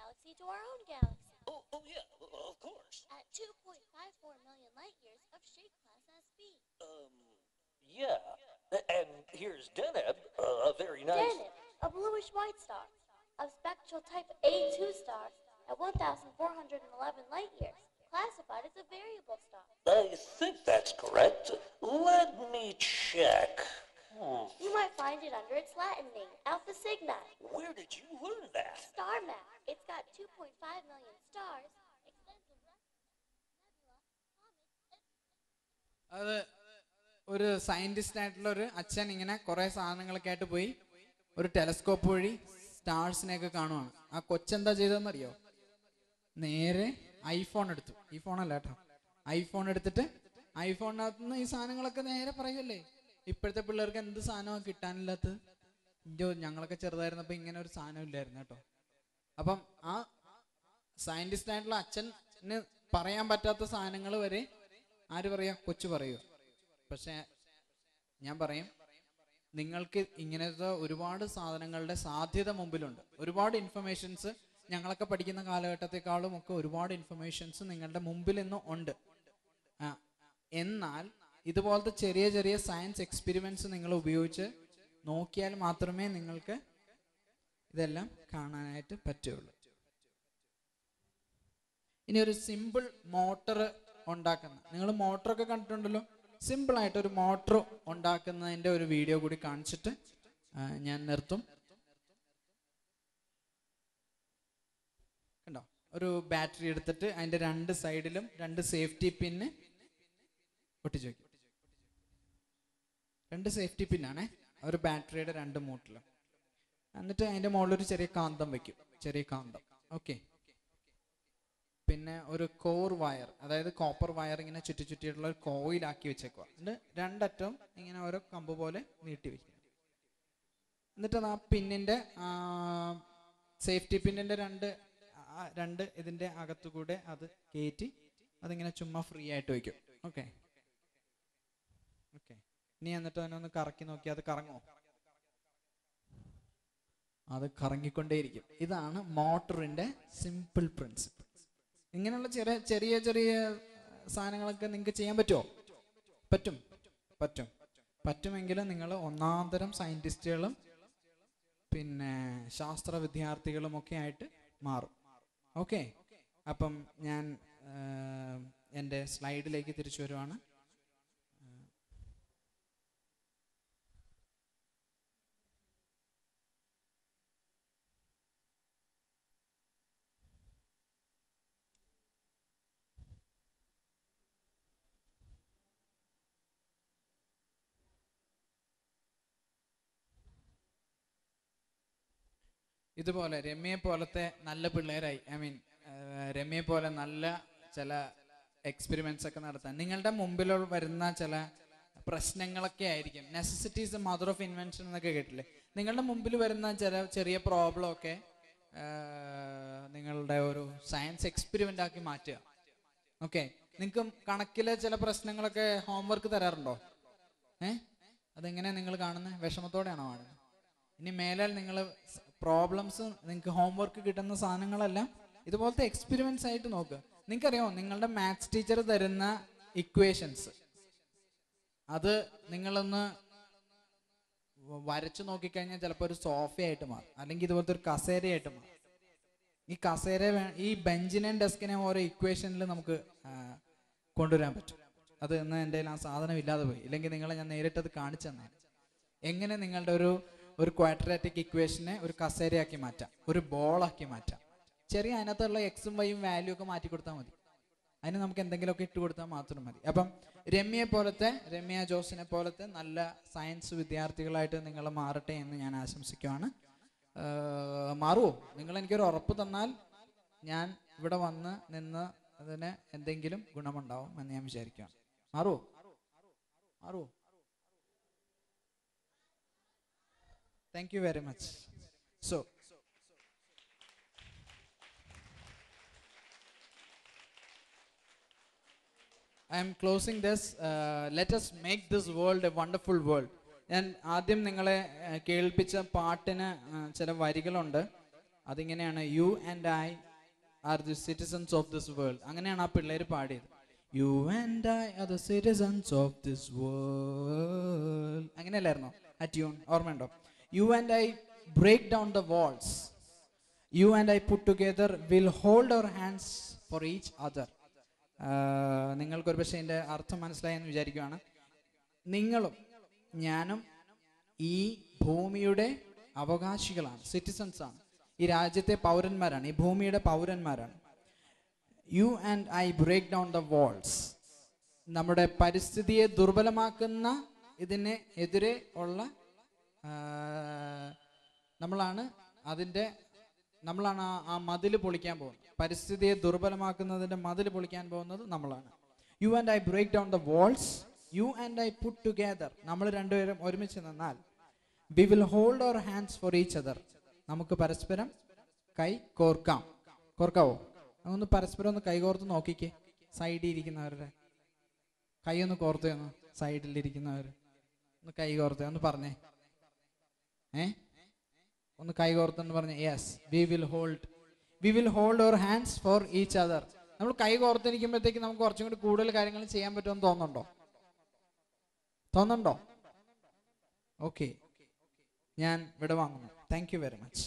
Galaxy to our own galaxy. Oh yeah, of course. At 2.54 million light years of shape class as B. Yeah. And here's Deneb, a very nice... Deneb, a bluish white star, of spectral type A2 stars at 1,411 light years, classified as a variable star. I think that's correct. Let me check. You might find it under its Latin name, Alpha Cygni. Where did you learn that? Star map. It's got 2.5 million stars, extensive nebula, comets, അത് ഒരു scientist ആയിട്ടുള്ള ഒരു അച്ഛൻ ഇങ്ങനെ കുറെ സാധനങ്ങളൊക്കെ ആയിട്ട് പോയി ഒരു ടെലസ്കോപ്പ് വഴി സ്റ്റാർസിനെയൊക്കെ കാണുവാണ്. ആ കൊച്ചെന്താ ചെയ്തതെന്നറിയോ? നേരെ ഐഫോൺ എടുത്തു, ഈ ഫോണല്ല കേട്ടോ, ഐഫോൺ എടുത്തിട്ട് ഐഫോണിനകത്ത് നിന്ന് ഈ സാധനങ്ങളൊക്കെ നേരെ പറയുമല്ലേ. ഇപ്പോഴത്തെ പിള്ളേർക്ക് എന്ത് സാധനമാണ് കിട്ടാനില്ലാത്തത്? ഞങ്ങളൊക്കെ ചെറുതായിരുന്നപ്പോൾ ഇങ്ങനെ ഒരു സാധനം ഇല്ലായിരുന്നു കേട്ടോ. അപ്പം ആ സയന്റിസ്റ്റ് ആയിട്ടുള്ള അച്ഛന് പറയാൻ പറ്റാത്ത സാധനങ്ങൾ വരെ ആര് പറയാ? കൊച്ചു പറയൂ. പക്ഷെ ഞാൻ പറയും, നിങ്ങൾക്ക് ഇങ്ങനത്തെ ഒരുപാട് സാധനങ്ങളുടെ സാധ്യത മുമ്പിലുണ്ട്. ഒരുപാട് ഇൻഫർമേഷൻസ് ഞങ്ങളൊക്കെ പഠിക്കുന്ന കാലഘട്ടത്തെക്കാളും ഒക്കെ ഒരുപാട് ഇൻഫർമേഷൻസ് നിങ്ങളുടെ മുമ്പിൽ ഇന്നും ഉണ്ട്. എന്നാൽ ഇതുപോലത്തെ ചെറിയ ചെറിയ സയൻസ് എക്സ്പെരിമെന്റ്സ് നിങ്ങൾ ഉപയോഗിച്ച് നോക്കിയാൽ മാത്രമേ നിങ്ങൾക്ക് ഇതെല്ലാം കാണാനായിട്ട് പറ്റുള്ളൂ. ഇനി ഒരു സിമ്പിൾ മോട്ടർ ഉണ്ടാക്കുന്ന, നിങ്ങൾ മോട്ടറൊക്കെ കണ്ടിട്ടുണ്ടല്ലോ. സിമ്പിൾ ആയിട്ട് ഒരു മോട്ടർ ഉണ്ടാക്കുന്നതിന്റെ ഒരു വീഡിയോ കൂടി കാണിച്ചിട്ട് ഞാൻ നിർത്തും. കണ്ടോ, ഒരു ബാറ്ററി എടുത്തിട്ട് അതിന്റെ രണ്ട് സൈഡിലും രണ്ട് സേഫ്റ്റി പിന്ന് ഒട്ടിച്ചു വയ്ക്കും. രണ്ട് സേഫ്റ്റി പിന്നാണേ, ഒരു ബാറ്ററിയുടെ രണ്ട് മൂട്ടിലും. എന്നിട്ട് അതിന്റെ മുകളിൽ ഒരു ചെറിയ കാന്തം വെക്കും, ചെറിയ കാന്തം. ഓക്കെ. പിന്നെ ഒരു കോർ വയർ, അതായത് കോപ്പർ വയർ ഇങ്ങനെ ചുറ്റിയിട്ടുള്ള ഒരു കോയിലാക്കി വെച്ചേക്കുക. എന്നിട്ട് രണ്ടറ്റവും ഇങ്ങനെ ഓരോ കമ്പ് പോലെ നീട്ടി വെക്കുക. എന്നിട്ട് ആ പിന്നിന്റെ സേഫ്റ്റി പിന്നിന്റെ രണ്ട് ഇതിന്റെ അകത്തുകൂടെ അത് കയറ്റി അതിങ്ങനെ ചുമ്മാ ഫ്രീ ആയിട്ട് വയ്ക്കും. ഓക്കെ. ഓക്കെ. ഇനി എന്നിട്ട് അതിനൊന്ന് കറക്കി നോക്കി, അത് കറങ്ങുമോ? അത് കറങ്ങിക്കൊണ്ടേയിരിക്കും. ഇതാണ് മോട്ടറിന്റെ സിമ്പിൾ പ്രിൻസിപ്പിൾ. ഇങ്ങനെയുള്ള ചെറിയ ചെറിയ സാധനങ്ങളൊക്കെ നിങ്ങൾക്ക് ചെയ്യാൻ പറ്റുമോ? പറ്റുമെങ്കിലും നിങ്ങൾ ഒന്നാന്തരം സയന്റിസ്റ്റുകളും പിന്നെ ശാസ്ത്ര വിദ്യാർത്ഥികളും ഒക്കെ ആയിട്ട് മാറും. ഓക്കെ. അപ്പം ഞാൻ എൻ്റെ സ്ലൈഡിലേക്ക് തിരിച്ചു വരുവാണ്. ഇതുപോലെ രമ്യയെ പോലത്തെ നല്ല പിള്ളേരായി, രമ്യയെ പോലെ നല്ല ചില എക്സ്പെരിമെന്റ്സ് ഒക്കെ നടത്താൻ നിങ്ങളുടെ മുമ്പിൽ വരുന്ന ചില പ്രശ്നങ്ങളൊക്കെ ആയിരിക്കും. നെസസിറ്റീസ് മദർ ഓഫ് ഇൻവെൻഷൻ എന്നൊക്കെ കേട്ടില്ലേ? നിങ്ങളുടെ മുമ്പിൽ വരുന്ന ചെറിയ പ്രോബ്ലം ഒക്കെ നിങ്ങളുടെ ഒരു സയൻസ് എക്സ്പെരിമെന്റ് ആക്കി മാറ്റുക. ഓക്കെ. നിങ്ങൾക്ക് കണക്കിലെ ചില പ്രശ്നങ്ങളൊക്കെ ഹോംവർക്ക് തരാറുണ്ടോ? അതെങ്ങനെയാണ് നിങ്ങൾ കാണുന്നത്? വിഷമത്തോടെയാണോ കാണുന്നത്? ഇനി മേലാൽ നിങ്ങൾ പ്രോബ്ലംസ്, നിങ്ങൾക്ക് ഹോംവർക്ക് കിട്ടുന്ന സാധനങ്ങളെല്ലാം ഇതുപോലത്തെ എക്സ്പെരിമെന്റ്സ് ആയിട്ട് നോക്കുക. നിങ്ങൾക്കറിയാമോ, നിങ്ങളുടെ മാത്സ് ടീച്ചർ തരുന്ന ഇക്വേഷൻസ് അത് നിങ്ങളൊന്ന് വരച്ചു നോക്കിക്കഴിഞ്ഞാൽ ചിലപ്പോൾ ഒരു സോഫയായിട്ട് മാറും, അല്ലെങ്കിൽ ഇതുപോലത്തെ ഒരു കസേരയായിട്ട് മാറും. ഈ കസേര, ഈ ബെഞ്ചിനെയും ഡെസ്കിനെയും ഓരോ ഇക്വേഷനിൽ നമുക്ക് കൊണ്ടുവരാൻ പറ്റും. അത് ഇന്ന് എൻ്റെ കയ്യിൽ ആ സാധനം ഇല്ലാതെ പോയി, ഇല്ലെങ്കിൽ നിങ്ങളെ ഞാൻ നേരിട്ടത് കാണിച്ചു തന്നെ എങ്ങനെ നിങ്ങളുടെ ഒരു ക്വാഡ്രാറ്റിക് ഇക്വേഷനെ ഒരു കസേരയാക്കി മാറ്റാം, ഒരു ബോളാക്കി മാറ്റാം. ചെറിയ അതിനകത്തുള്ള എക്സും വൈയും വാല്യൂ ഒക്കെ മാറ്റി കൊടുത്താൽ മതി. അതിന് നമുക്ക് എന്തെങ്കിലുമൊക്കെ ഇട്ട് കൊടുത്താൽ മാത്രം മതി. അപ്പം രമ്യ ജോസിനെ പോലത്തെ നല്ല സയൻസ് വിദ്യാർത്ഥികളായിട്ട് നിങ്ങൾ മാറട്ടെ എന്ന് ഞാൻ ആശംസിക്കുകയാണ്. മാറുമോ? നിങ്ങൾ എനിക്കൊരു ഉറപ്പ് തന്നാൽ ഞാൻ ഇവിടെ വന്ന് നിന്ന് അതിന് എന്തെങ്കിലും ഗുണമുണ്ടാവും എന്ന് ഞാൻ വിചാരിക്കുകയാണ്. മാറുമോ? Thank you very much. So, I am closing this. Let us make this world a wonderful world. ഞാൻ ആദ്യം നിങ്ങളെ കേൾപ്പിച്ച പാട്ടിന് ചില വരികളുണ്ട്. അതിങ്ങനെയാണ്: you and I are the citizens of this world. അങ്ങനെയാണ് ആ പിള്ളേർ പാടിയത്. You and I are the citizens of this world. അങ്ങനെയല്ലായിരുന്നോ ആ ട്യൂൺ? ഓർമ്മയുണ്ടോ? You and I break down the walls. You and I put together will hold our hands for each other. നിങ്ങൾക്കൊരു പക്ഷേ എൻ്റെ അർത്ഥം മനസ്സിലായെന്ന് വിചാരിക്കുകയാണ്. നിങ്ങളും ഞാനും ഈ ഭൂമിയുടെ അവകാശികളാണ്, സിറ്റിസൺസ് ആണ്, ഈ രാജ്യത്തെ പൗരന്മാരാണ്, ഈ ഭൂമിയുടെ പൗരന്മാരാണ്. You and I break down the walls. നമ്മുടെ പരിസ്ഥിതിയെ ദുർബലമാക്കുന്ന ഇതിന് എതിരെ ഉള്ള നമ്മളാണ് അതിൻ്റെ നമ്മളാണ് ആ മതിൽ പൊളിക്കാൻ പോകുന്നത്. പരിസ്ഥിതിയെ ദുർബലമാക്കുന്നതിന്റെ മതിൽ പൊളിക്കാൻ പോകുന്നത് നമ്മളാണ്. You and I break down the walls, you and I put together. നമ്മൾ രണ്ടുപേരും ഒരുമിച്ച് നിന്നാൽ we will hold our hands for each other. നമുക്ക് പരസ്പരം കൈ കോർക്കാം. കോർക്കാവോ? ഒന്ന് പരസ്പരം ഒന്ന് കൈ കോർത്ത് നോക്കിക്കേ. സൈഡിൽ ഇരിക്കുന്നവരുടെ കൈ ഒന്ന് കോർത്ത് ഒന്ന്, സൈഡിലിരിക്കുന്നവർ ഒന്ന് കൈ കോർത്ത് ഒന്ന് പറഞ്ഞേ. ഒന്ന് കൈ കോർത്തെന്ന് പറഞ്ഞേ. Yes, we will hold our hands for each other. നമ്മൾ കൈ കോർത്തിരിക്കുമ്പോഴത്തേക്ക് നമുക്ക് കുറച്ചും കൂടി കൂടുതൽ കാര്യങ്ങൾ ചെയ്യാൻ പറ്റുമെന്ന് തോന്നുന്നുണ്ടോ? ഓക്കെ, ഞാൻ ഇവിടെ വാങ്ങുന്നു. Thank you very much.